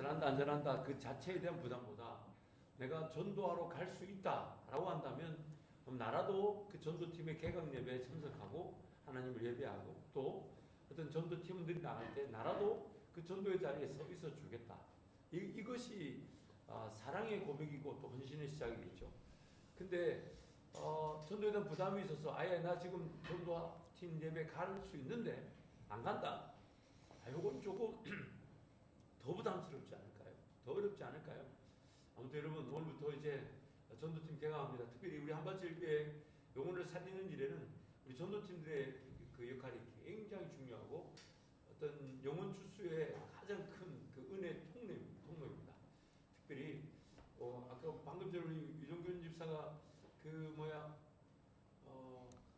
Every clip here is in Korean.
안전한다 안 전한다 그 자체에 대한 부담보다 내가 전도하러 갈 수 있다라고 한다면 그럼 나라도 그 전도팀의 개강 예배에 참석하고 하나님을 예배하고 또 어떤 전도팀들이 나갈 때 나라도 그 전도의 자리에 서 있어 주겠다. 이것이 사랑의 고백이고 또 헌신의 시작이겠죠. 근데 전도에 대한 부담이 있어서 아예 나 지금 전도팀 예배 갈 수 있는데 안 간다. 이건 조금 더 부담스럽지 않을까요? 더 어렵지 않을까요? 아무튼 여러분 오늘부터 이제 전도팀 개강합니다. 특별히 우리 한반절교회 영혼을 살리는 일에는 우리 전도팀들의 그 역할이 굉장히 중요하고 어떤 영혼 출수의 가장 큰 그 은혜 통로입니다. 특별히 아까 방금 전에 우리 유정균 집사가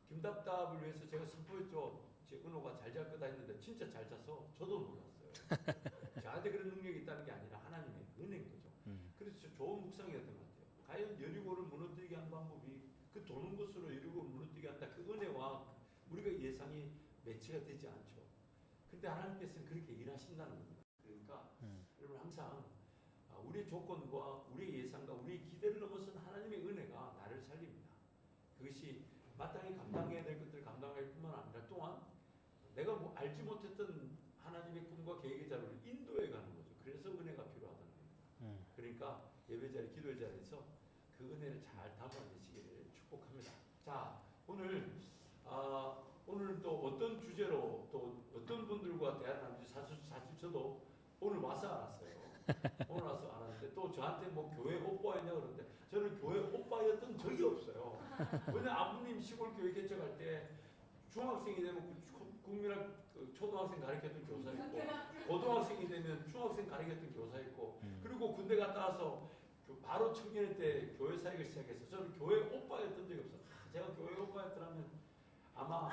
김답답을 위해서 제가 선포했죠. 제 은호가 잘 잘 거다 했는데 진짜 잘 자서 저도 놀랐어요. 저한테 그런 능력이 있다는 게 아니라 하나님의 은혜인 거죠. 그래서 좋은 묵상이었던 것 같아요. 과연 여리고를 무너뜨리게 한 방법이 그 도는 것으로 여리고를 무너뜨리게 한다. 그 은혜와 우리가 예상이 매치가 되지 않죠. 근데 하나님께서는 그렇게 일하신다는 겁니다. 그러니까 여러분 항상 우리의 조건과 우리의 예상과 우리의 기대를 넘어선 하나님의 은혜가 나를 살립니다. 그것이 마땅히 감당해야 될 것들을 감당할 뿐만 아니라 또한 내가 알지 못했던 하나님의 꿈과 계획의 자료를 인도해 가는 거죠. 그래서 은혜가 필요하다는 겁니다. 그러니까 예배 자리, 기도의 자리에서 그 은혜를 잘 담아내시기를 축복합니다. 자, 오늘 또 어떤 주제로 또 어떤 분들과 대화하는지 사실 저도 오늘 와서 알았어요. 오늘 와서 알았는데 또 저한테 뭐 교회 오빠였냐 그러는데 저는 교회 오빠였던 적이 없어요. 왜냐 아버님 시골 교회 개척할 때 중학생이 되면 국민학 초등학생 가르쳤던 교사 있고 고등학생이 되면 중학생 가르쳤던 교사 있고 그리고 군대 갔다 와서 바로 청년회 때 교회 사역을 시작해서 저는 교회 오빠였던 적이 없어요. 제가 교회 오빠였더라면 아마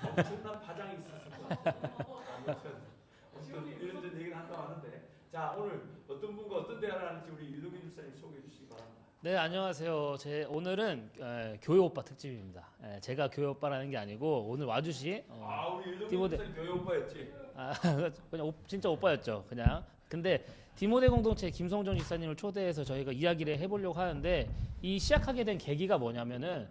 엄청난 파장이 있었을 것 같아요. 아무튼 이런저런 얘기를 한다고 하는데 자 오늘 어떤 분과 어떤 대화를 하는지 우리 유동균 집사님 소개해 주시기 바랍니다. 네, 안녕하세요. 오늘은 교회 오빠 특집입니다. 제가 교회 오빠라는 게 아니고 오늘 와주신 우리 유동균 집사님 교회 오빠였지? 그냥 진짜 오빠였죠. 그냥. 근데 디모데 공동체 김성종 집사님을 초대해서 저희가 이야기를 해보려고 하는데 이 시작하게 된 계기가 뭐냐면은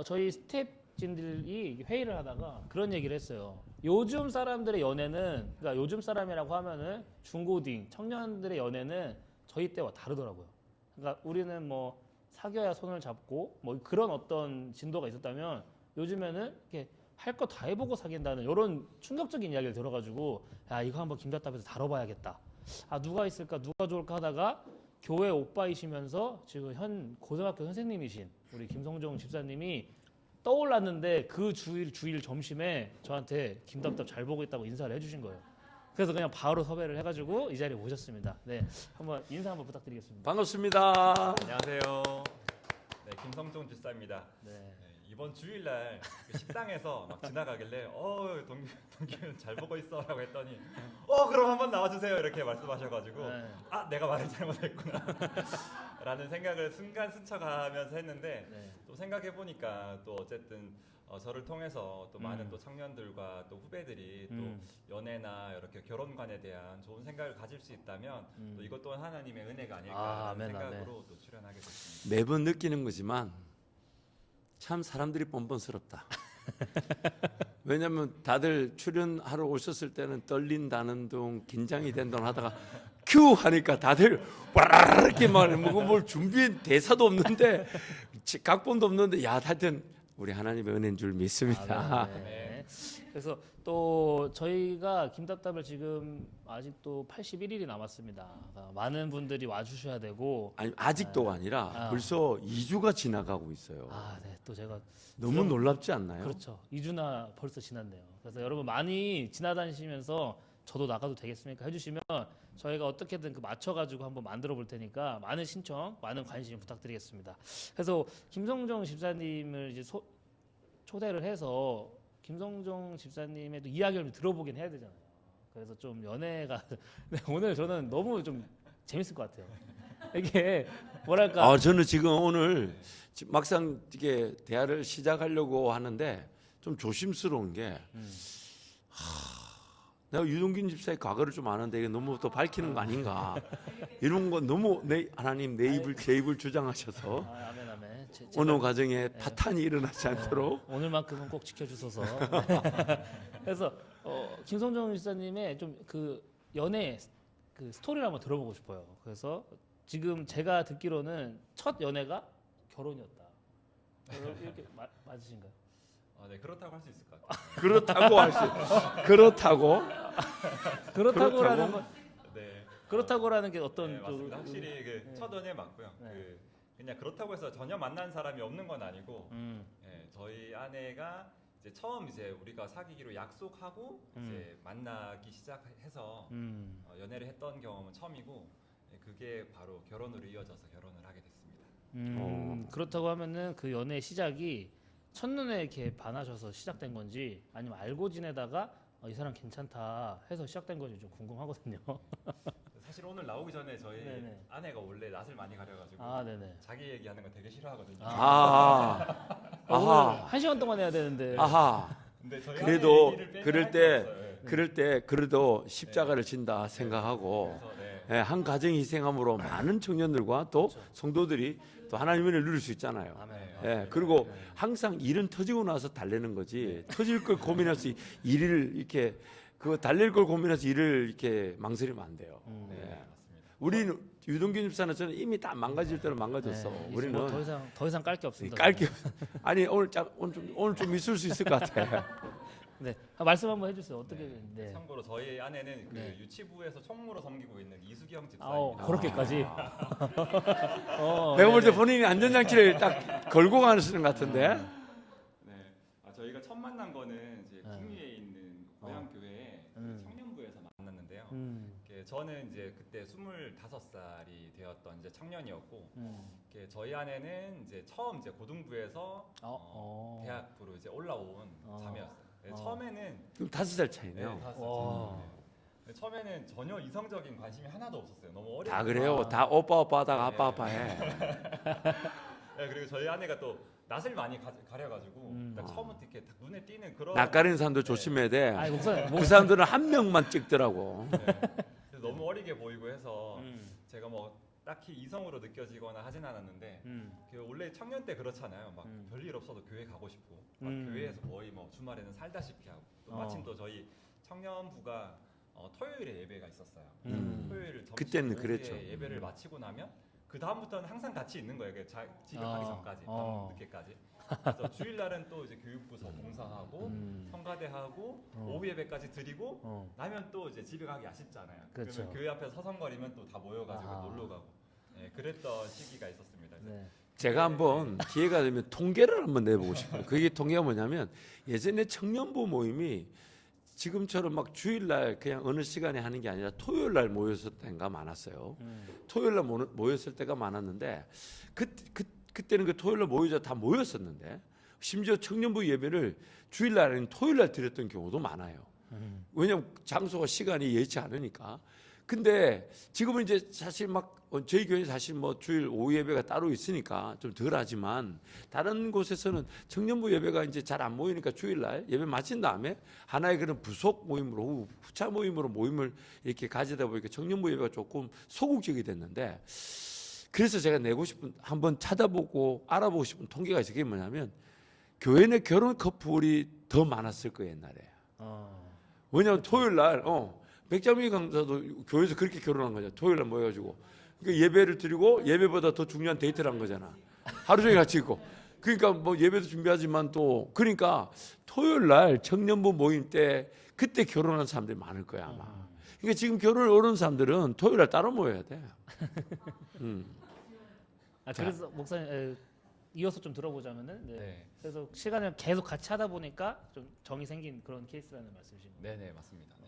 저희 스태프진들이 회의를 하다가 그런 얘기를 했어요. 요즘 사람들의 연애는 그러니까 요즘 사람이라고 하면은 중고딩 청년들의 연애는 저희 때와 다르더라고요. 그러니까 우리는 뭐 사귀어야 손을 잡고 뭐 그런 어떤 진도가 있었다면 요즘에는 이렇게 할 거 다 해보고 사귄다는 이런 충격적인 이야기를 들어가지고 야 이거 한번 김답답에서 다뤄봐야겠다. 누가 있을까 누가 좋을까 하다가 교회 오빠이시면서 지금 현 고등학교 선생님이신 우리 김성종 집사님이 떠올랐는데 그 주일 점심에 저한테 김답답 잘 보고 있다고 인사를 해주신 거예요. 그래서 그냥 바로 섭외를 해가지고 이 자리에 모셨습니다. 네, 한번 인사 한번 부탁드리겠습니다. 반갑습니다. 안녕하세요. 네, 김성종 집사입니다. 네. 이번 주일날 그 식당에서 막 지나가길래 동규는 잘 보고 있어라고 했더니 그럼 한번 나와주세요 이렇게 말씀하셔가지고 네. 내가 말을 잘못했구나 라는 생각을 순간 스쳐가면서 했는데 네. 또 생각해 보니까 또 어쨌든 저를 통해서 또 많은 또 청년들과 또 후배들이 또 연애나 이렇게 결혼관에 대한 좋은 생각을 가질 수 있다면 또 이것 또한 하나님의 은혜가 아닐까 하는 생각으로 또 출연하게 됐습니다. 매번 느끼는 거지만 참 사람들이 뻔뻔스럽다. 왜냐하면 다들 출연하러 오셨을 때는 떨린다는 둥 긴장이 된다고 하다가 큐 하니까 다들 와라라 이렇게 뭘 준비한 대사도 없는데 각본도 없는데 하여튼 우리 하나님의 은혜인 줄 믿습니다. 네. 그래서 또 저희가 김답답을 지금 아직도 81일이 남았습니다. 많은 분들이 와주셔야 되고 아니 아직도가 아니라 벌써 2주가 지나가고 있어요. 네. 또 제가 너무 놀랍지 않나요? 그렇죠. 2주나 벌써 지났네요. 그래서 여러분 많이 지나다니시면서 저도 나가도 되겠습니까 해주시면 저희가 어떻게든 맞춰가지고 한번 만들어 볼 테니까 많은 신청, 많은 관심 부탁드리겠습니다. 그래서 김성종 집사님을 이제 초대를 해서 김성종 집사님의 또 이야기를 좀 들어보긴 해야 되잖아요. 그래서 좀 연애가 오늘 저는 너무 좀 재밌을 것 같아요. 이게 뭐랄까? 저는 지금 오늘 막상 이게 대화를 시작하려고 하는데 좀 조심스러운 게 내가 유동균 집사의 과거를 좀 아는데 이게 너무 또 밝히는 거 아닌가 이런 거 너무 하나님 제 입을 주장하셔서 아멘 아멘. 어느 가정에 파탄이 일어나지 않도록 오늘만큼은 꼭 지켜주소서. 그래서 김성정 집사님의 좀 그 연애 그 스토리를 한번 들어보고 싶어요. 그래서 지금 제가 듣기로는 첫 연애가 결혼이었다. 이렇게 맞으신가요? 네, 그렇다고 할 수 있을 것 같아요. 그렇다고 할 수 그렇다고 그렇다고라는 건 네. 그렇다고라는 게 어떤 네, 맞습니다. 확실히 그 첫 연애 맞고요. 네. 그냥 그렇다고 해서 전혀 만난 사람이 없는 건 아니고 저희 아내가 이제 처음 이제 우리가 사귀기로 약속하고 이제 만나기 시작해서 연애를 했던 경험은 처음이고 그게 바로 결혼으로 이어져서 결혼을 하게 됐습니다. 그렇다고 하면은 그 연애 시작이 첫눈에 이렇게 반하셔서 시작된 건지 아니면 알고 지내다가 이 사람 괜찮다 해서 시작된 건지 좀 궁금하거든요. 사실 오늘 나오기 전에 저희 네네. 아내가 원래 낯을 많이 가려가지고 네네. 자기 얘기하는 거 되게 싫어하거든요. 오늘 1시간 동안 해야 되는데. 근데 저희 그래도 아내 얘기를 빼면 그럴 할게 때 없어요. 그럴 때 그래도 십자가를 진다 생각하고 그래서 네. 한 가정 희생함으로 많은 청년들과 또 성도들이 또 하나님의 은혜를 누릴 수 있잖아요. 아멘. 그리고 항상 일은 터지고 나서 달래는 거지. 터질 걸 고민해서 일을 이렇게 그 달랠 걸 고민해서 일을 이렇게 망설이면 안 돼요. 네, 맞습니다. 우리는 유동균 집사는 저는 이미 다 망가질 대로 망가졌어. 이제 우리는 뭐 더 이상 깔 게 없습니다. 깔게 아니 오늘 좀 있을 수 있을 것 같아. 네. 말씀 한번 해주세요. 어떻게? 네. 참고로 저희 아내는 그 네. 유치부에서 총무로 섬기고 있는 이수경 집사입니다. 그렇게까지. 내가 볼 때 네네. 본인이 안전장치를 딱 걸고 가시는 것 같은데. 네, 저희가 첫 만난 거는 이제 네. 김위에 있는 고향 교회 청년부에서 만났는데요. 저는 이제 그때 25살이 되었던 이제 청년이었고, 저희 아내는 이제 처음 이제 고등부에서 대학부로 이제 올라온 자매였어요. 네, 처음에는 그럼 5살 차이네요. 5살. 네, 처음에는 전혀 이성적인 관심이 하나도 없었어요. 너무 어렸어요. 다 그래요. 다 오빠 하다가 아빠 해. 네, 그리고 저희 아내가 또 낯을 많이 가려가지고 딱 처음부터 이렇게 딱 눈에 띄는 그런 낯가리는 사람도 조심해야 돼. 아니 목사님, 그 사람들은 한 명만 찍더라고. 네, 그래서 너무 어리게 보이고 해서 제가 뭐 딱히 이성으로 느껴지거나 하진 않았는데 그 원래 청년 때 그렇잖아요. 막 별일 없어도 교회 가고 싶고 막 교회에서 거의 뭐 주말에는 살다시피 하고 또 마침 또 저희 청년부가 토요일에 예배가 있었어요. 토요일 점심 그때는 오후에 그랬죠. 예배를 마치고 나면 그 다음부터는 항상 같이 있는 거예요. 집에 가기 전까지 밤 늦게까지. 그래서 주일날은 또 이제 교육부서 봉사하고 성가대하고 오후 예배까지 드리고 나면 또 이제 집에 가기 아쉽잖아요. 그렇죠. 그러면 교회 앞에서 서성거리면 또 다 모여가지고 놀러 가고. 네, 그랬던 시기가 있었습니다. 네. 제가 한번 기회가 되면 통계를 한번 내보고 싶어요. 그게 통계가 뭐냐면 예전에 청년부 모임이 지금처럼 막 주일날 그냥 어느 시간에 하는 게 아니라 토요일날 모였을 때가 많았어요. 토요일날 모였을 때가 많았는데 그때는 그 토요일날 모여서 다 모였었는데 심지어 청년부 예배를 주일날 아닌 토요일날 드렸던 경우도 많아요. 왜냐하면 장소가 시간이 예치 않으니까. 근데 지금은 이제 사실 막 저희 교회 사실 뭐 주일 오후 예배가 따로 있으니까 좀 덜하지만 다른 곳에서는 청년부 예배가 이제 잘 안 모이니까 주일날 예배 마친 다음에 하나의 그런 부속 모임으로 후차 모임으로 모임을 이렇게 가지다 보니까 청년부 예배가 조금 소극적이 됐는데 그래서 제가 내고 싶은 한번 찾아보고 알아보고 싶은 통계가 있어요. 그게 뭐냐면 교회 내 결혼 커플이 더 많았을 거예요 옛날에. 왜냐하면 토요일날 백자미 강사도 교회에서 그렇게 결혼한 거죠. 토요일날 모여가지고 그러니까 예배를 드리고 예배보다 더 중요한 데이트를 한 거잖아. 하루 종일 같이 있고. 그러니까 뭐 예배도 준비하지만 또 그러니까 토요일날 청년부 모임 때 그때 결혼한 사람들이 많을 거야 아마. 그러니까 지금 결혼을 오른 사람들은 토요일날 따로 모여야 돼. 그래서 목사님 이어서 좀 들어보자면은 네. 그래서 시간을 계속 같이 하다 보니까 좀 정이 생긴 그런 케이스라는 말씀이신 거예요. 네네 맞습니다. 네.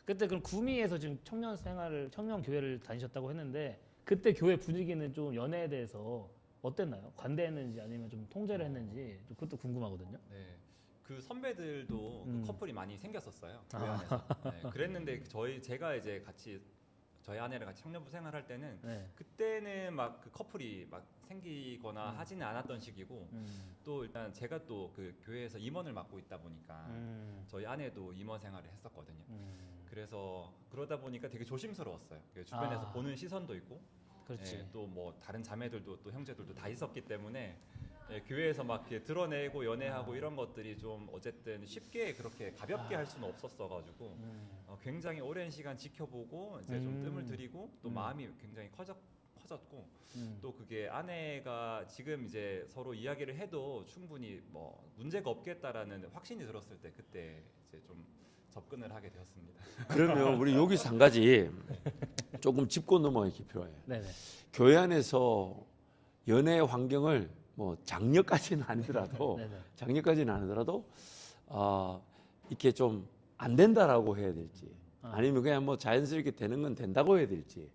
그때 그럼 구미에서 지금 청년 교회를 다니셨다고 했는데 그때 교회 분위기는 좀 연애에 대해서 어땠나요? 관대했는지 아니면 좀 통제를 했는지 좀 그것도 궁금하거든요. 네. 그 선배들도 그 커플이 많이 생겼었어요. 교회 아. 안에서. 네, 그랬는데 제가 이제 같이 저희 아내랑 같이 청년부 생활할 때는 네. 그때는 막 그 커플이 막 생기거나 하지는 않았던 시기고 또 일단 제가 또 그 교회에서 임원을 맡고 있다 보니까 저희 아내도 임원 생활을 했었거든요. 그래서 그러다 보니까 되게 조심스러웠어요. 그 주변에서 아. 보는 시선도 있고, 그렇지. 또 뭐 다른 자매들도 또 형제들도 다 있었기 때문에 교회에서 막 이렇게 드러내고 연애하고 이런 것들이 좀 어쨌든 쉽게 그렇게 가볍게 할 수는 없었어가지고 굉장히 오랜 시간 지켜보고 이제 좀 뜸을 들이고 또 마음이 굉장히 커졌고 또 그게 아내가 지금 이제 서로 이야기를 해도 충분히 뭐 문제가 없겠다라는 확신이 들었을 때 그때 이제 좀 접근을 하게 되었습니다. 그러면 우리 여기서 한 가지 조금 짚고 넘어가기 필요해요. 네네. 교회 안에서 연애 환경을 뭐 장녀까지는 아니더라도 네네. 장녀까지는 아니더라도 이렇게 좀 안 된다라고 해야 될지 아니면 그냥 뭐 자연스럽게 되는 건 된다고 해야 될지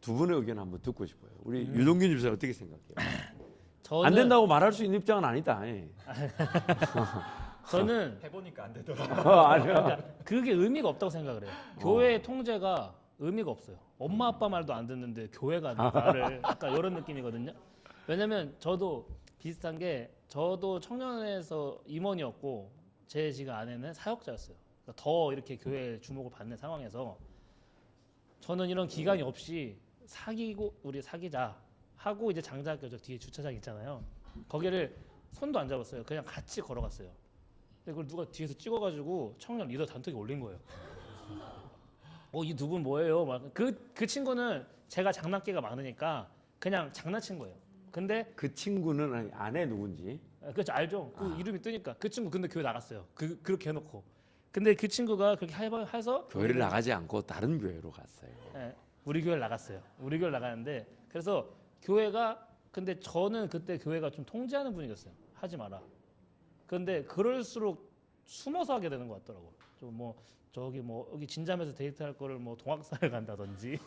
두 분의 의견 한번 듣고 싶어요. 우리 유동균 집사 어떻게 생각해요? 안 된다고 말할 수 있는 입장은 아니다. 예. 저는 해보니까 안 되더라고요. 아니야. 그러니까 그게 의미가 없다고 생각을 해요. 교회의 통제가 의미가 없어요. 엄마 아빠 말도 안 듣는데 교회가 나를 약간 이런 느낌이거든요. 왜냐면 저도 비슷한 게 저도 청년회에서 임원이었고 제 지금 아내는 사역자였어요. 그러니까 더 이렇게 교회의 주목을 받는 상황에서 저는 이런 기간이 없이 우리 사귀자 하고 이제 장자학교 저 뒤에 주차장 있잖아요. 거기를 손도 안 잡았어요. 그냥 같이 걸어갔어요. 근데 그걸 누가 뒤에서 찍어가지고 청년 리더 단톡에 올린 거예요. 이 두 분 뭐예요? 막 그 친구는 제가 장난기가 많으니까 그냥 장난친 거예요. 근데 그 친구는 아내 누군지 그렇죠, 알죠. 그 이름이 뜨니까 그 친구 근데 교회 나갔어요. 그렇게 해놓고. 근데 그 친구가 그렇게 해서 교회를 나가지 않고 다른 교회로 갔어요. 예, 우리 교회를 나갔어요. 우리 교회를 나가는데 그래서 교회가 근데 저는 그때 교회가 좀 통제하는 분위기였어요. 하지 마라. 그런데 그럴수록 숨어서 하게 되는 것 같더라고. 좀 뭐 저기 뭐 여기 진잠에서 데이트할 거를 뭐 동학사를 간다든지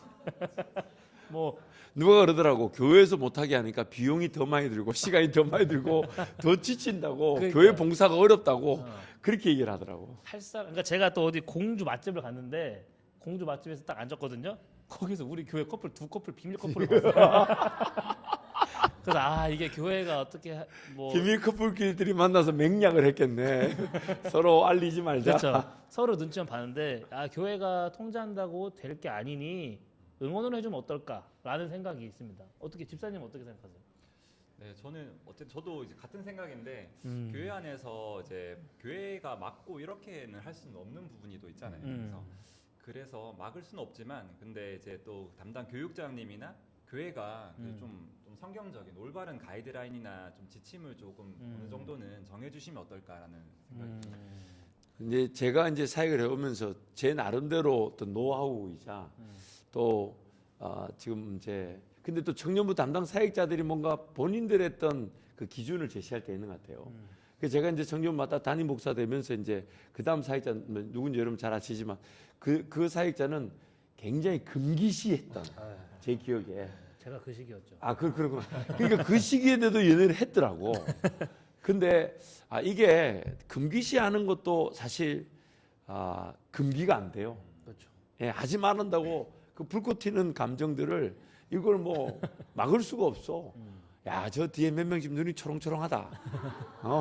뭐 누가 그러더라고. 교회에서 못하게 하니까 비용이 더 많이 들고 시간이 더 많이 들고 더 지친다고 그러니까요. 교회 봉사가 어렵다고 그렇게 얘기를 하더라고. 그러니까 제가 또 어디 공주 맛집을 갔는데 공주 맛집에서 딱 앉았거든요. 거기서 우리 교회 커플 두 커플 비밀 커플을 봤어요. 그래서 이게 교회가 어떻게 뭐 비밀 커플끼리들이 만나서 맹약을 했겠네. 서로 알리지 말자. 그렇죠. 서로 눈치만 봤는데 교회가 통제한다고 될 게 아니니 응원을 해주면 어떨까라는 생각이 있습니다. 어떻게 집사님 어떻게 생각하세요? 네, 저는 어쨌든 저도 이제 같은 생각인데 교회 안에서 이제 교회가 막고 이렇게는 할 수는 없는 부분이 또 있잖아요. 그래서 막을 수는 없지만 근데 이제 또 담당 교육장님이나 교회가 좀 성경적인 올바른 가이드라인이나 좀 지침을 조금 어느 정도는 정해주시면 어떨까라는 생각이 듭니다. 이제 제가 이제 사역을 해오면서 제 나름대로 어떤 노하우이자 또 지금 이제 근데 또 청년부 담당 사역자들이 뭔가 본인들의 했던 그 기준을 제시할 때 있는 것 같아요. 그래서 제가 이제 청년부마다 담임 목사 되면서 이제 그 다음 사역자 누군지 여러분 잘 아시지만 그 사역자는 굉장히 금기시했던 제 기억에. 제가 그 시기였죠. 그렇구나. 그러니까 그 시기에도 연애를 했더라고. 근데 이게 금기시하는 것도 사실 금기가 안 돼요. 그렇죠. 예, 하지 말한다고 그 불꽃 튀는 감정들을 이걸 뭐 막을 수가 없어. 야, 저 뒤에 몇 명 지금 눈이 초롱초롱하다.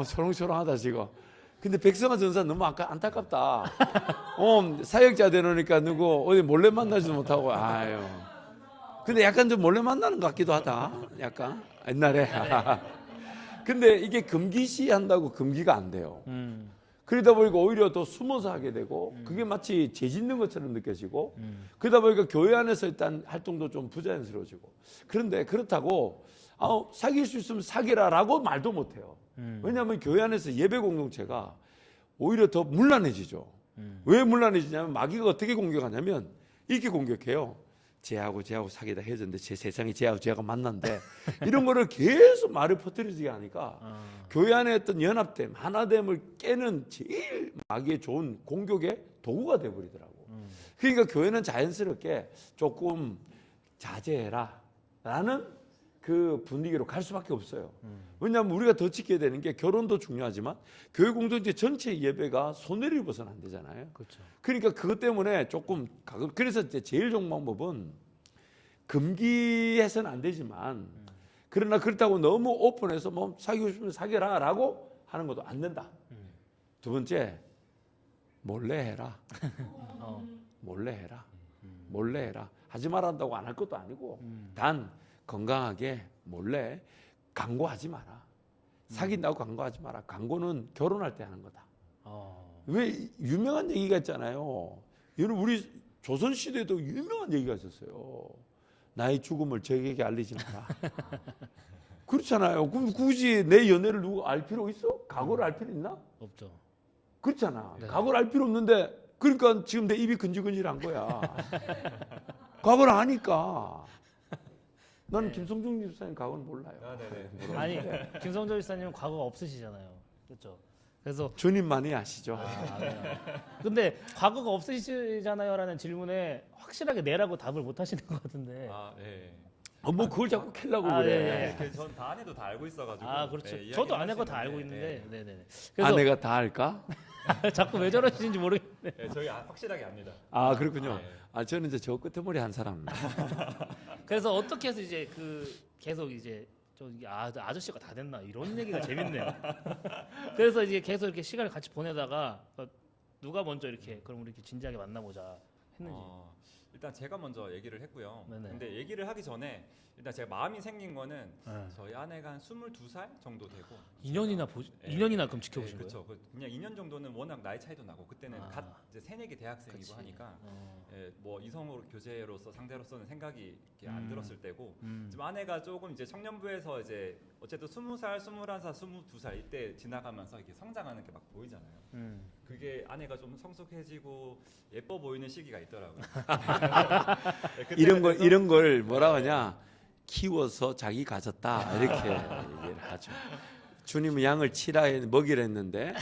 초롱초롱하다 지금. 근데 백성아 전사 너무 안타깝다. 사역자 되놓으니까 누구 어디 몰래 만나지도 못하고 아유. 근데 약간 좀 몰래 만나는 것 같기도 하다. 약간 옛날에. 근데 이게 금기시 한다고 금기가 안 돼요. 그러다 보니까 오히려 더 숨어서 하게 되고 그게 마치 죄 짓는 것처럼 느껴지고 그러다 보니까 교회 안에서 일단 활동도 좀 부자연스러워지고 그런데 그렇다고 사귈 수 있으면 사귀라라고 말도 못해요. 왜냐하면 교회 안에서 예배 공동체가 오히려 더 문란해지죠. 왜 문란해지냐면 마귀가 어떻게 공격하냐면 이렇게 공격해요. 쟤하고 사귀다 헤어졌는데 제 세상에 쟤하고 만난데 이런 거를 계속 말을 퍼뜨리게 하니까 교회 안에 어떤 연합됨, 하나됨을 깨는 제일 마귀의 좋은 공격의 도구가 돼버리더라고. 그러니까 교회는 자연스럽게 조금 자제해라 라는 그 분위기로 갈 수밖에 없어요. 왜냐하면 우리가 더 지켜야 되는 게 결혼도 중요하지만 교회 공동체 전체 예배가 손해를 입어서는 안 되잖아요. 그렇죠. 그러니까 그것 때문에 조금 그래서 이제 제일 좋은 방법은 금기해서는 안 되지만 그러나 그렇다고 너무 오픈해서 뭐 사귀고 싶으면 사귀라라고 하는 것도 안 된다. 두 번째 몰래 해라. 몰래 해라. 몰래 해라. 하지 말한다고 안 할 것도 아니고 단 건강하게 몰래 광고하지 마라. 사귄다고 광고하지 마라. 광고는 결혼할 때 하는 거다. 왜 유명한 얘기가 있잖아요. 이건 우리 조선 시대에도 유명한 얘기가 있었어요. 나의 죽음을 적에게 알리지 마라. 그렇잖아요. 그럼 굳이 내 연애를 누구 알 필요 있어? 각오를 알 필요 있나? 없죠. 그렇잖아. 네. 각오를 알 필요 없는데 그러니까 지금 내 입이 근질근질한 거야. 각오를 아니까. 나는 김성중 집사님 각오는 몰라요. 아, 네네. 아니 김성조 집사님은 과거가 없으시잖아요. 그렇죠. 그래서 주님만이 아시죠. 네. 근데 과거가 없으시잖아요라는 질문에 확실하게 내라고 답을 못 하시는 것 같은데. 아, 예. 뭐 그걸 자꾸 캐려고 아, 그래. 네. 전다 아내도 다 알고 있어가지고. 아 그렇죠. 예, 저도 이야기는 아내 거 다 할 수 알고 있는데, 있는데, 네네. 그래서 아내가 다 알까? 자꾸 왜 저러시는지 모르겠네. 예, 저희 확실하게 압니다. 아 그렇군요. 예. 아 저는 이제 저 끝에 머리 한 사람. 그래서 어떻게 해서 이제 그 계속 이제 아저씨가 다 됐나 이런 얘기가 재밌네요. 그래서 이제 계속 이렇게 시간을 같이 보내다가 누가 먼저 이렇게 그럼 우리 이렇게 진지하게 만나보자 했는지. 일단 제가 먼저 얘기를 했고요. 네네. 근데 얘기를 하기 전에 일단 제가 마음이 생긴 거는 네. 저희 아내가 한 22살 정도 되고 2년이나 예. 2년이나 그럼 지켜보신 거예요? 그렇죠. 그냥 2년 정도는 워낙 나이 차이도 나고 그때는 아. 갓 이제 새내기 대학생이고 그치. 하니까 예, 뭐 이성으로 교제로서 상대로서는 생각이 이렇게 안 들었을 때고 지금 아내가 조금 이제 청년부에서 이제 어쨌든 20살, 21살, 22살 이때 지나가면서 이렇게 성장하는 게 막 보이잖아요. 그게 아내가 좀 성숙해지고 예뻐 보이는 시기가 있더라고요. 네, 그때는 이런 걸 뭐라 하냐? 키워서 자기 가졌다 이렇게 얘기를 하죠. 주님은 양을 치라 먹이라 했는데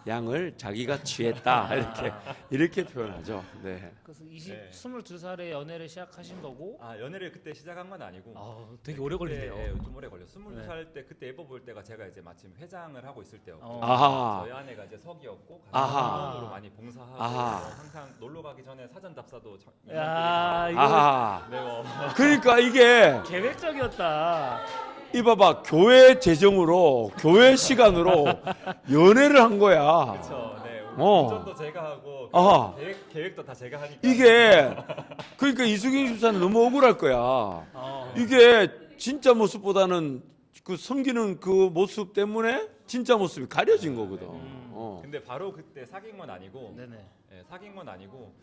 양을 자기가 취했다 이렇게 표현하죠. 네. 그래서 네. 22살에 연애를 시작하신 거고. 아 연애를 그때 시작한 건 아니고 되게 오래 걸리네요. 예, 좀 오래 걸려. 22살 때 그때 예뻐 보일 때가 제가 이제 마침 회장을 하고 있을 때였고 아하. 저희 아내가 이제 석이었고 아하. 강원으로 많이 봉사하고 아하. 항상 놀러 가기 전에 사전 답사도 야, 이거 아하. 네, 그러니까 이게 계획적이었다. 이봐봐 교회 재정으로 교회 시간으로 연애를 한 거야. 그렇죠. 네. 어. 운전도 제가 하고 아하. 계획도 다 제가 하니까 이게 그러니까 이수경 집사는 너무 억울할 거야. 이게 진짜 모습보다는 그 섬기는 그 모습 때문에 진짜 모습이 가려진 거거든. 근데 바로 그때 사귄 건 아니고 네네. 예, 사귄 건 아니고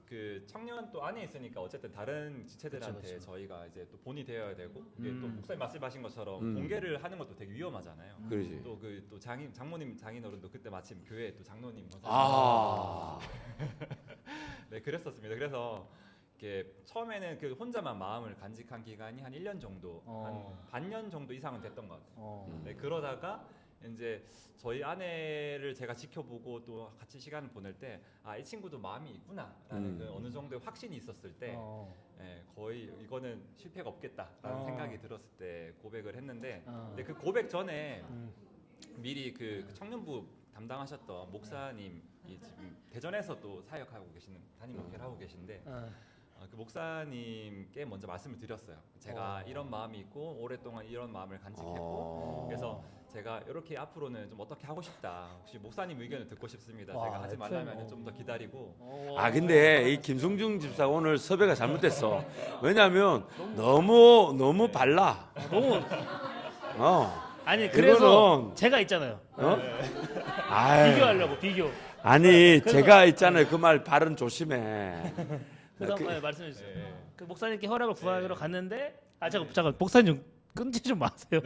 그 청년 또 안에 있으니까 어쨌든 다른 지체들한테 그쵸. 저희가 이제 또 본이 되어야 되고 이게 또 목사님 말씀하신 것처럼 음. 공개를 하는 것도 되게 위험하잖아요. 그러지. 또 그 또 장모님 장인어른도 그때 마침 교회 또 장로님 아. 네 그랬었습니다. 그래서 이렇게 처음에는 그 혼자만 마음을 간직한 기간이 한 1년 정도 한 반년 정도 이상은 됐던 것 같아요. 네, 그러다가 이제 저희 아내를 제가 지켜보고 또 같이 시간을 보낼 때 이 친구도 마음이 있구나라는 그 어느 정도의 확신이 있었을 때 예, 거의 이거는 실패가 없겠다라는 생각이 들었을 때 고백을 했는데 근데 그 고백 전에 미리 그 청년부 담당하셨던 목사님이 지금 대전에서 또 사역하고 계시는 담임 목회를 하고 계신데 그 목사님께 먼저 말씀을 드렸어요. 제가 이런 마음이 있고 오랫동안 이런 마음을 간직했고 그래서 제가 이렇게 앞으로는 좀 어떻게 하고 싶다. 혹시 목사님 의견을 듣고 싶습니다. 와, 제가 하지 말라면 좀 더 기다리고. 근데 이 김승중 집사 오늘 섭외가 잘못됐어. 왜냐하면 너무 발라. 너무 아니 이거는- 그래서 제가 있잖아요. 아이, 비교하려고 비교. 아니 제가 있잖아요. 그 말 발음 조심해. 그래서 그- 한번 말씀해 주세요. 예. 그 목사님께 허락을 구하기로 갔는데 잠깐 목사님 좀 끊지 좀 마세요.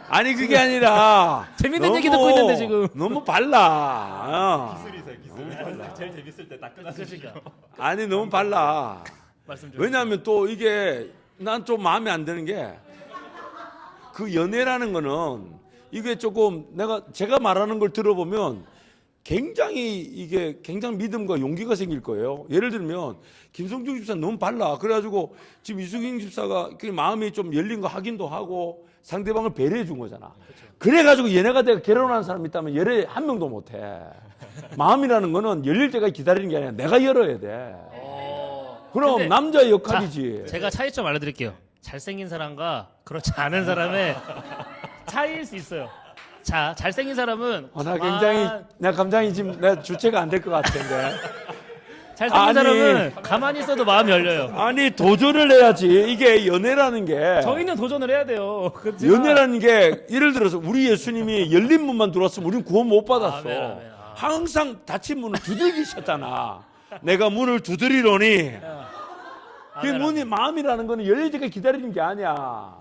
아니 그게 아니라 재밌는 얘기 듣고 있는데 지금. 너무 발라. 기술이세요, 기술. 제일 재밌을 때 딱 끊어주시고. 그러니까 아니 너무 발라. 말씀 좀. 왜냐하면 또 이게 난 좀 마음에 안 드는 게 그 연애라는 거는 이게 조금 제가 말하는 걸 들어보면 굉장히 이게 굉장히 믿음과 용기가 생길 거예요. 예를 들면 김성중 집사 너무 발라. 그래가지고 지금 이수경 집사가 그 마음이 좀 열린 거 확인도 하고 상대방을 배려해 준 거잖아. 그래가지고 얘네가 내가 결혼한 사람이 있다면 열애 한 명도 못 해. 마음이라는 거는 열릴 때까지 기다리는 게 아니라 내가 열어야 돼. 그럼 근데 남자의 역할이지. 제가 차이점 알려드릴게요. 잘생긴 사람과 그렇지 않은 사람의 차이일 수 있어요. 자, 잘생긴 사람은 나 굉장히 내 감정이 지금 내 주체가 안 될 것 같은데. 잘생긴 아니. 사람은 가만히 있어도 마음이 열려요. 아니 도전을 해야지. 이게 연애라는 게 저희는 도전을 해야 돼요. 그렇지만- 연애라는 게 예를 들어서 우리 예수님이 열린 문만 들어왔으면 우리는 구원 못 받았어. 아멘, 아멘. 아. 항상 닫힌 문을 두들기셨잖아. 내가 문을 두드리노니. 그 아멘, 문이 마음이라는 거는 열릴 때까지 기다리는 게 아니야.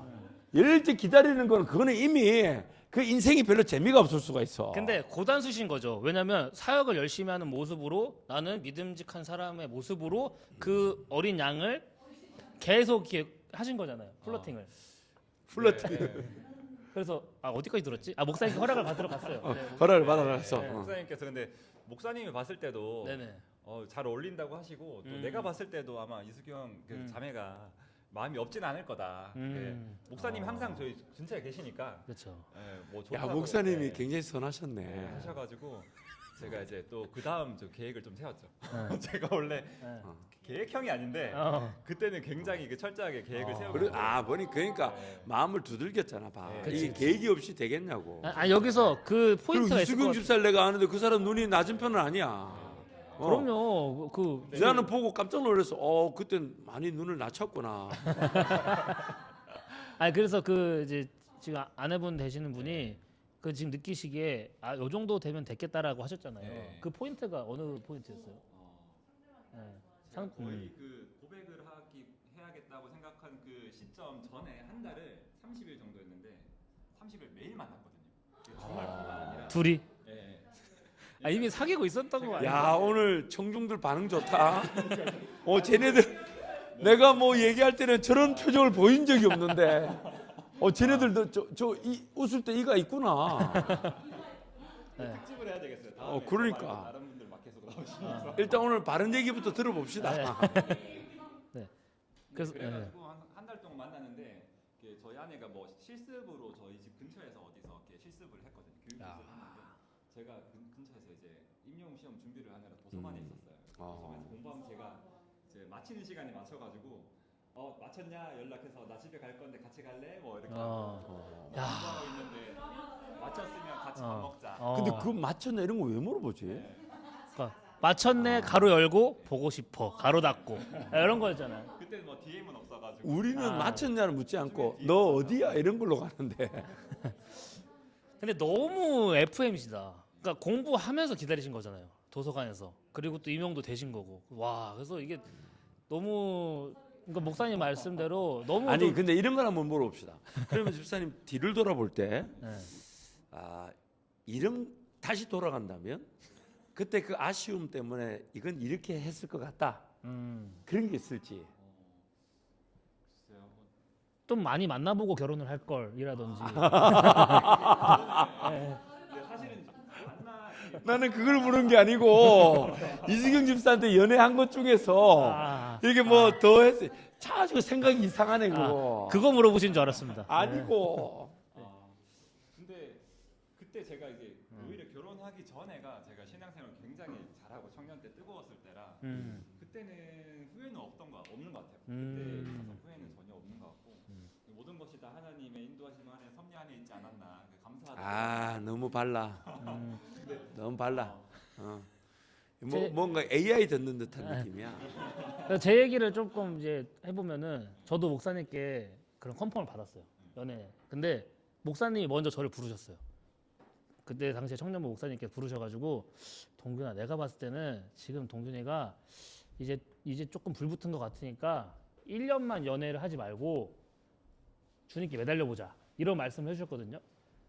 열릴 때 기다리는 거는 그거는 이미 그 인생이 별로 재미가 없을 수가 있어. 근데 고단수신 거죠. 왜냐하면 사역을 열심히 하는 모습으로 나는 믿음직한 사람의 모습으로 그 어린 양을 계속 이렇게 하신 거잖아요. 플러팅을. 그래서 어디까지 들었지? 목사님께 허락을 받으러 갔어요. 네. 허락을 받아갔어. 네, 목사님께서 근데 목사님이 봤을 때도 네네. 잘 어울린다고 하시고 또 내가 봤을 때도 아마 이수경 그 자매가 마음이 없진 않을 거다. 목사님이 항상 저희 근처에 계시니까 그렇죠. 뭐 야 좋다고, 목사님이 네, 굉장히 선하셨네. 하셔가지고 제가 이제 또 그 다음 계획을 좀 세웠죠. 네. 제가 원래 네. 계획형이 아닌데 그때는 굉장히 철저하게 계획을 세우고 그래, 보니 그러니까 마음을 두들겼잖아. 봐. 네. 이게 계획이 없이 되겠냐고. 여기서 그 그리고 포인트가 있을 것 이수경 같아요. 집사를 내가 아는데 그 사람 눈이 낮은 편은 아니야. 그럼요. 나는 보고 깜짝 놀랐어. 그땐 많이 눈을 낮췄구나. 그래서 이제 지금 아내분 되시는 분이 그 지금 느끼시기에 요 정도 되면 됐겠다라고 하셨잖아요. 네. 그 포인트가 어느 포인트였어요? 네. 제가 거의 그 고백을 해야겠다고 생각한 그 시점 전에 한 달을 30일 정도였는데 30일 매일 만났거든요. 정말 뿐만 아니라 둘이 예. 이미 사귀고 있었던 거 아니에요? 야 오늘 청중들 반응 좋다. 쟤네들 내가 뭐 얘기할 때는 저런 표정을 보인 적이 없는데. 쟤네들도 웃을 때 이가 있구나. 특집을 해야 되겠어요. 다음에 그러니까. 다른 분들 막 계속 나오시면서 일단 오늘 바른 얘기부터 들어봅시다. 네. 그래서 그래가지고 한 달 동안 만나는데 저희 아내가 뭐 실습으로 저희 집 근처에서 어디서 이렇게 실습을 했거든요. 교육 실습을 했는데 제가 근처에서 이제 임용 시험 준비를 하느라 도서관에 있었어요. 도서관에서 공부하면 제가 이제 마치는 시간에 맞춰가지고 마쳤냐 연락해서 나 집에 갈 건데 같이 갈래? 뭐 이렇게 공부하고 있는데 마쳤으면 같이 밥 먹자. 근데 그 맞췄나 이런 거 왜 물어보지? 그러니까 마쳤네 가로 열고 보고 싶어 가로 닫고 이런 거였잖아요. 그때 뭐 DM은 없어가지고 우리는 맞췄냐를 묻지 않고 너 어디야 이런 걸로 가는데. 근데 너무 FM이시다. 그러니까 공부하면서 기다리신 거잖아요. 도서관에서. 그리고 또 임용도 되신 거고. 와, 그래서 이게 너무 그러니까 목사님 말씀대로 너무 아니 좀- 근데 이런 걸 한번 물어봅시다. 그러면 집사님 뒤를 돌아볼 때 네. 이름 다시 돌아간다면 그때 그 아쉬움 때문에 이건 이렇게 했을 것 같다. 그런 게 있을지. 좀 많이 만나보고 결혼을 할 걸이라든지. 근데 사실은 나는 그걸 물은 게 아니고 이수경 집사한테 연애한 것 중에서 이게 뭐 더 했어. 저 생각이 이상하네 그거. 그거 물어보신 줄 알았습니다. 아니고. 근데 그때 제가 이제 오히려 결혼하기 전에가 제가 신앙생활 굉장히 잘하고 청년 때 뜨거웠을 때라 그때는 후회는 없는 것 같아요. 그때 있어서 후회는 전혀 없는 것 같고 모든 것이 다 하나님의 인도하심 안에 섭리 안에 있지 않았나 감사하다. 너무 발라. 너무 발라. 제- 뭔가 AI 듣는 듯한 느낌이야. 그래서 제 얘기를 조금 이제 해보면은 저도 목사님께 그런 컨펌을 받았어요. 연애. 근데 목사님이 먼저 저를 부르셨어요. 그때 당시에 청년부 목사님께 부르셔가지고 동균아 내가 봤을 때는 지금 동균이가 이제 조금 불붙은 것 같으니까 1년만 연애를 하지 말고 주님께 매달려보자 이런 말씀을 해주셨거든요.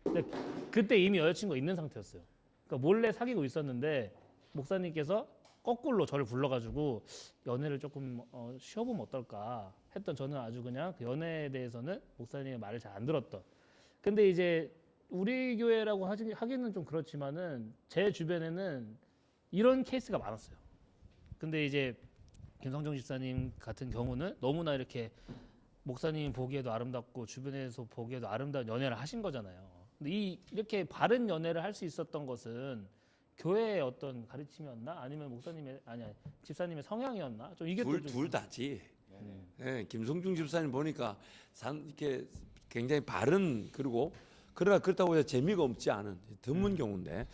근데 그때 이미 여자친구가 있는 상태였어요. 그러니까 몰래 사귀고 있었는데 목사님께서 거꾸로 저를 불러가지고 연애를 조금 쉬어보면 어떨까 했던 저는 아주 그냥 그 연애에 대해서는 목사님의 말을 잘 안 들었던. 근데 이제 우리 교회라고 하기는 좀 그렇지만은 제 주변에는 이런 케이스가 많았어요. 근데 이제 김성정 집사님 같은 경우는 너무나 이렇게 목사님 보기에도 아름답고 주변에서 보기에도 아름다운 연애를 하신 거잖아요. 근데 이렇게 바른 연애를 할 수 있었던 것은 교회의 어떤 가르침이었나? 아니면 목사님의 집사님의 성향이었나? 좀 이게 둘 다지. 네, 김성중 집사님 보니까 이렇게 굉장히 바른 그리고 그러나 그렇다고 해서 재미가 없지 않은 드문 경우인데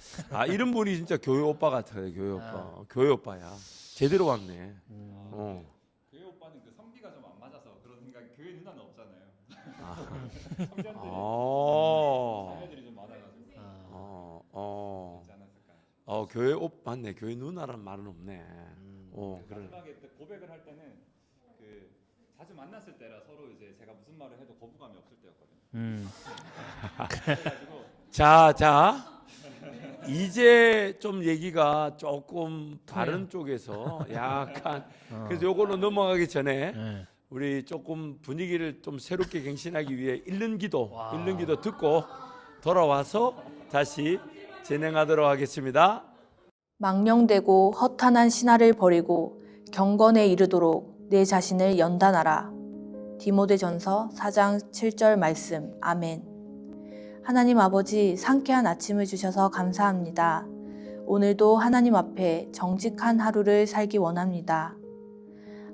이런 분이 진짜 교회 오빠 같아요. 교회 오빠. 교회 오빠야. 제대로 왔네. 교회 오빠는 그 성비가 좀 안 맞아서 그런 생각. 교회 누나는 없잖아요. 성전들이 자녀들이 좀 많아가지고 있지 않았을까. 교회 오빠 맞네. 교회 누나란 말은 없네. 그래. 마지막에 때 고백을 할 때는 그 자주 만났을 때라 서로 이제 제가 무슨 말을 해도 거부감이 없을 때였거든요. 그래가지고 자. 이제 좀 얘기가 조금 다른 쪽에서 약간 그래서 요걸로 넘어가기 전에 우리 조금 분위기를 좀 새롭게 갱신하기 위해 읽는 기도 듣고 돌아와서 다시 진행하도록 하겠습니다. 망령되고 허탄한 신화를 버리고 경건에 이르도록 내 자신을 연단하라. 디모데전서 4장 7절 말씀. 아멘. 하나님 아버지, 상쾌한 아침을 주셔서 감사합니다. 오늘도 하나님 앞에 정직한 하루를 살기 원합니다.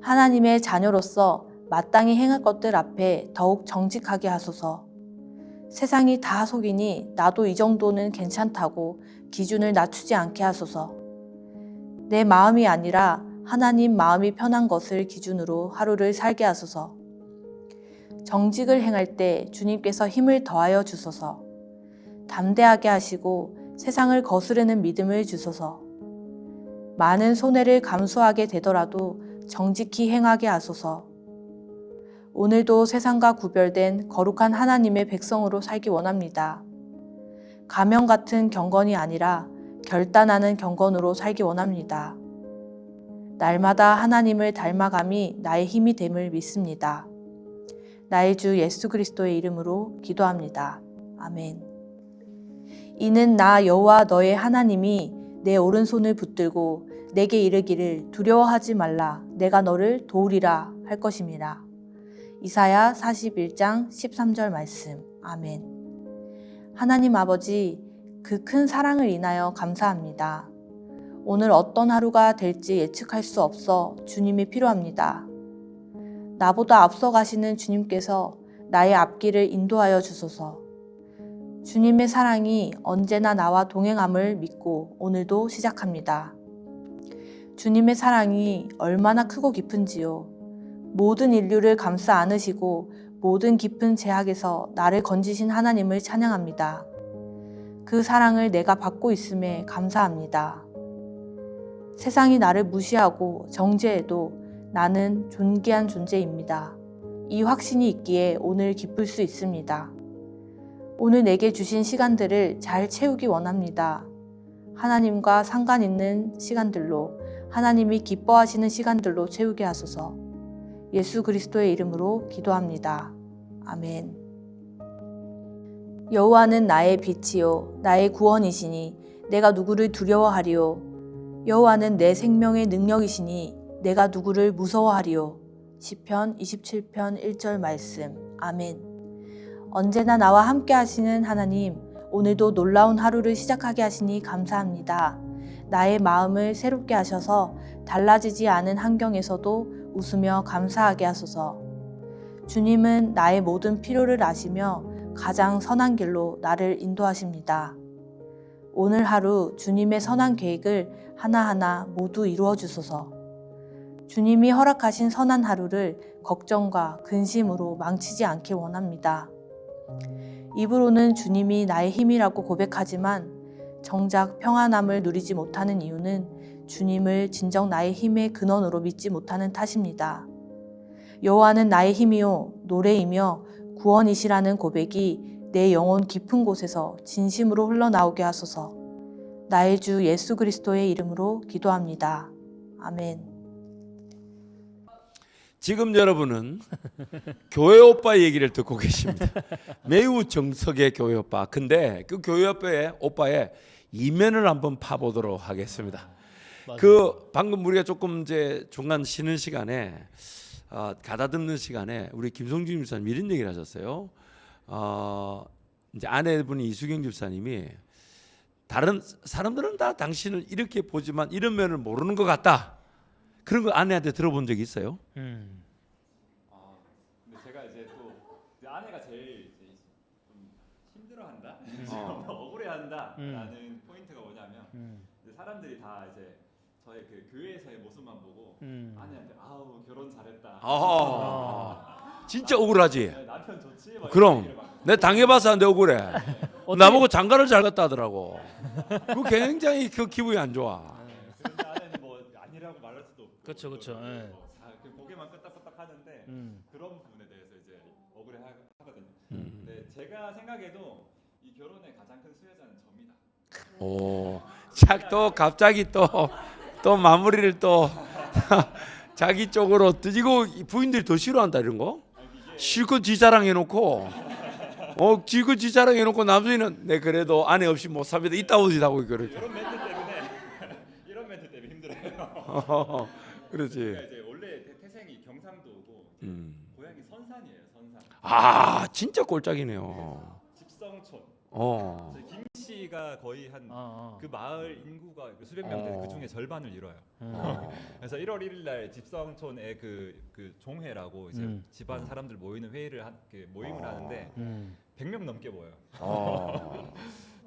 하나님의 자녀로서 마땅히 행할 것들 앞에 더욱 정직하게 하소서. 세상이 다 속이니 나도 이 정도는 괜찮다고 기준을 낮추지 않게 하소서. 내 마음이 아니라 하나님 마음이 편한 것을 기준으로 하루를 살게 하소서. 정직을 행할 때 주님께서 힘을 더하여 주소서. 담대하게 하시고 세상을 거스르는 믿음을 주소서. 많은 손해를 감수하게 되더라도 정직히 행하게 하소서. 오늘도 세상과 구별된 거룩한 하나님의 백성으로 살기 원합니다. 가면 같은 경건이 아니라 결단하는 경건으로 살기 원합니다. 날마다 하나님을 닮아감이 나의 힘이 됨을 믿습니다. 나의 주 예수 그리스도의 이름으로 기도합니다. 아멘. 이는 나 여호와 너의 하나님이 내 오른손을 붙들고 내게 이르기를 두려워하지 말라. 내가 너를 도우리라 할 것임이라. 이사야 41장 13절 말씀. 아멘. 하나님 아버지, 그 큰 사랑을 인하여 감사합니다. 오늘 어떤 하루가 될지 예측할 수 없어 주님이 필요합니다. 나보다 앞서 가시는 주님께서 나의 앞길을 인도하여 주소서. 주님의 사랑이 언제나 나와 동행함을 믿고 오늘도 시작합니다. 주님의 사랑이 얼마나 크고 깊은지요. 모든 인류를 감싸 안으시고 모든 깊은 제약에서 나를 건지신 하나님을 찬양합니다. 그 사랑을 내가 받고 있음에 감사합니다. 세상이 나를 무시하고 정죄해도 나는 존귀한 존재입니다. 이 확신이 있기에 오늘 기쁠 수 있습니다. 오늘 내게 주신 시간들을 잘 채우기 원합니다. 하나님과 상관 있는 시간들로, 하나님이 기뻐하시는 시간들로 채우게 하소서. 예수 그리스도의 이름으로 기도합니다. 아멘. 여호와는 나의 빛이요 나의 구원이시니 내가 누구를 두려워하리요. 여호와는 내 생명의 능력이시니 내가 누구를 무서워하리요. 시편 27편 1절 말씀. 아멘. 언제나 나와 함께 하시는 하나님, 오늘도 놀라운 하루를 시작하게 하시니 감사합니다. 나의 마음을 새롭게 하셔서 달라지지 않은 환경에서도 웃으며 감사하게 하소서. 주님은 나의 모든 필요를 아시며 가장 선한 길로 나를 인도하십니다. 오늘 하루 주님의 선한 계획을 하나하나 모두 이루어 주소서. 주님이 허락하신 선한 하루를 걱정과 근심으로 망치지 않길 원합니다. 입으로는 주님이 나의 힘이라고 고백하지만 정작 평안함을 누리지 못하는 이유는 주님을 진정 나의 힘의 근원으로 믿지 못하는 탓입니다. 여호와는 나의 힘이요 노래이며 구원이시라는 고백이 내 영혼 깊은 곳에서 진심으로 흘러나오게 하소서. 나의 주 예수 그리스도의 이름으로 기도합니다. 아멘. 지금 여러분은 교회 오빠 얘기를 듣고 계십니다. 매우 정석의 교회 오빠. 근데 그 교회 오빠의 이면을 한번 파보도록 하겠습니다. 맞아요. 그 방금 우리가 조금 이제 중간 쉬는 시간에 가다듬는 시간에 우리 김성준 집사님 이런 얘기를 하셨어요. 이제 아내분이 이수경 집사님이 다른 사람들은 다 당신을 이렇게 보지만 이런 면을 모르는 것 같다. 그런 거 아내한테 들어본 적이 있어요? 근데 제가 이제 또 이제 아내가 제일 이제 좀 힘들어한다, 억울해한다라는 포인트가 뭐냐면 이제 사람들이 다 이제 저의 그 교회에서의 모습만 보고 아내한테 아우 결혼 잘했다. 진짜 억울하지. 네, 남편 좋지. 막 그럼 이런 얘기를 막 내 당해봐서 안 돼 억울해. 어떻게- 나보고 장가를 잘 갔다 하더라고. 그 굉장히 그 기분이 안 좋아. 그런데 아내는 뭐 아니라고 말할 수도 없고. 그쵸, 그쵸, 또 예. 그 고개만 끄덕끄덕 하는데 그런 부분에 대해서 이제 억울해 하거든요. 근데 제가 생각해도 이 결혼의 가장 큰 수혜자는 접니다. 오, 착또 갑자기 또 마무리를 또 자기 쪽으로 뜨지고 부인들이 더 싫어한다 이런 거. 실컷 지 자랑해놓고 실컷 지 자랑해놓고 남편이는 내 그래도 아내 없이 못 삽니다. 이따 오지 하고 그래. 이런 멘트 때문에 힘들어요. 그렇지. 제가 이제 원래 태생이 경상도고 이제 고향이 선산이에요. 선산. 아 진짜 꼴짝이네요. 집성촌. 어. 김 씨가 거의 한 아, 그 마을 인구가 수백 명 되는 그 중에 절반을 이뤄요. 그래서 1월 1일 날 집성촌에 그 종회라고 이제 집안 사람들 모이는 회의를 모임을 하는데 100명 넘게 모여요.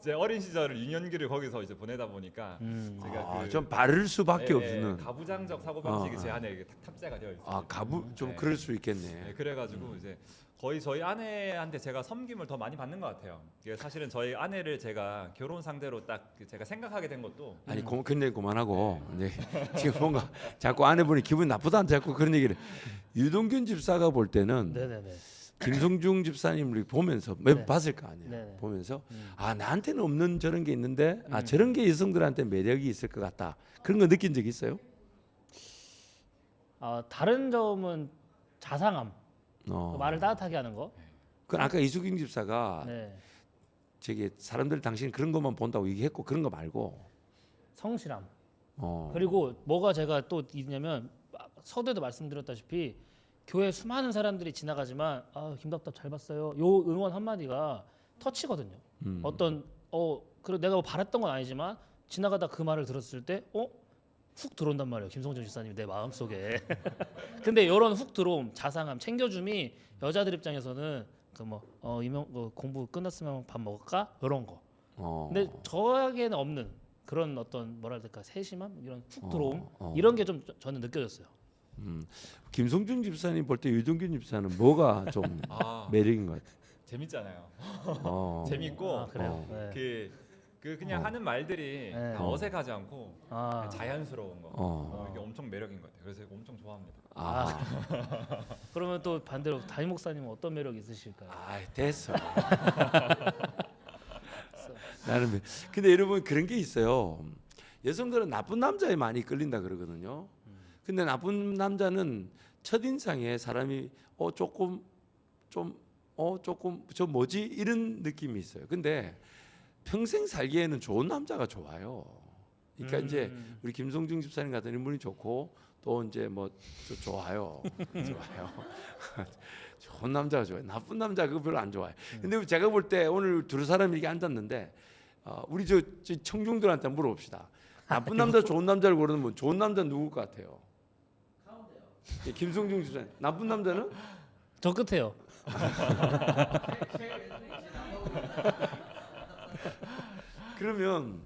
제 어린 시절을 유년기를 거기서 이제 보내다 보니까 제가 좀 바를 수밖에 예, 없는. 가부장적 사고 방식이 제 안에 이렇게 탑재가 되어 있어요. 가부 좀 네. 그럴 수 있겠네. 네, 그래가지고 이제 거의 저희 아내한테 제가 섬김을 더 많이 받는 것 같아요. 이게 사실은 저희 아내를 제가 결혼 상대로 딱 제가 생각하게 된 것도 아니 근데 그만하고 이제 지금 뭔가 자꾸 아내분이 기분이 나쁘다는 자꾸 그런 얘기를. 유동균 집사가 볼 때는 네네네. 김성중 집사님을 보면서 매번 네. 봤을 거 아니에요. 네네. 보면서 나한테는 없는 저런 게 있는데 저런 게 여성들한테 매력이 있을 것 같다. 그런 거 느낀 적 있어요? 다른 점은 자상함, 말을 따뜻하게 하는 거. 그 아까 이수경 집사가 네. 저기 사람들 당신 그런 것만 본다고 얘기했고 그런 거 말고. 성실함. 어. 그리고 뭐가 제가 또 있냐면 서두에도 말씀드렸다시피 교회 수많은 사람들이 지나가지만 김답답 잘 봤어요. 요 응원 한마디가 터치거든요. 어떤 그리고 내가 뭐 바랬던 건 아니지만 지나가다 그 말을 들었을 때 훅 들어온단 말이에요. 김성준 집사님이 내 마음속에. 근데 이런 훅 들어옴, 자상함, 챙겨줌이 여자들 입장에서는 공부 끝났으면 밥 먹을까? 이런 거. 근데 저에게는 없는 그런 어떤 뭐라 해야 될까? 세심함? 이런 훅 들어옴? 이런 게 좀 저는 느껴졌어요. 김성준 집사님 볼 때 유동균 집사는 뭐가 좀 매력인 것 같아요? 재밌잖아요. 재밌고 그래요. 네. 그냥 하는 말들이 네. 다 어색하지 않고 그냥 자연스러운 거. 이게 엄청 매력인 것 같아요. 그래서 이거 엄청 좋아합니다. 그러면 또 반대로 담임 목사님은 어떤 매력이 있으실까요? 됐어. 나는 근데 여러분 그런 게 있어요. 여성들은 나쁜 남자에 많이 끌린다 그러거든요. 근데 나쁜 남자는 첫인상에 사람이 조금 저 뭐지 이런 느낌이 있어요. 근데 평생 살기에는 좋은 남자가 좋아요. 그러니까 이제 우리 김성중 집사님 같은 인물이 좋고 또 이제 뭐 좋아요. 좋아요. 좋은 남자가 좋아요. 나쁜 남자 그거 별로 안 좋아해. 근데 제가 볼 때 오늘 두 사람이 이렇게 앉았는데 우리 저 청중들한테 물어봅시다. 나쁜 남자, 좋은 남자를 고르면 좋은 남자 누굴 것 같아요? 김성중 집사님. 나쁜 남자는? 저 끝에요. 그러면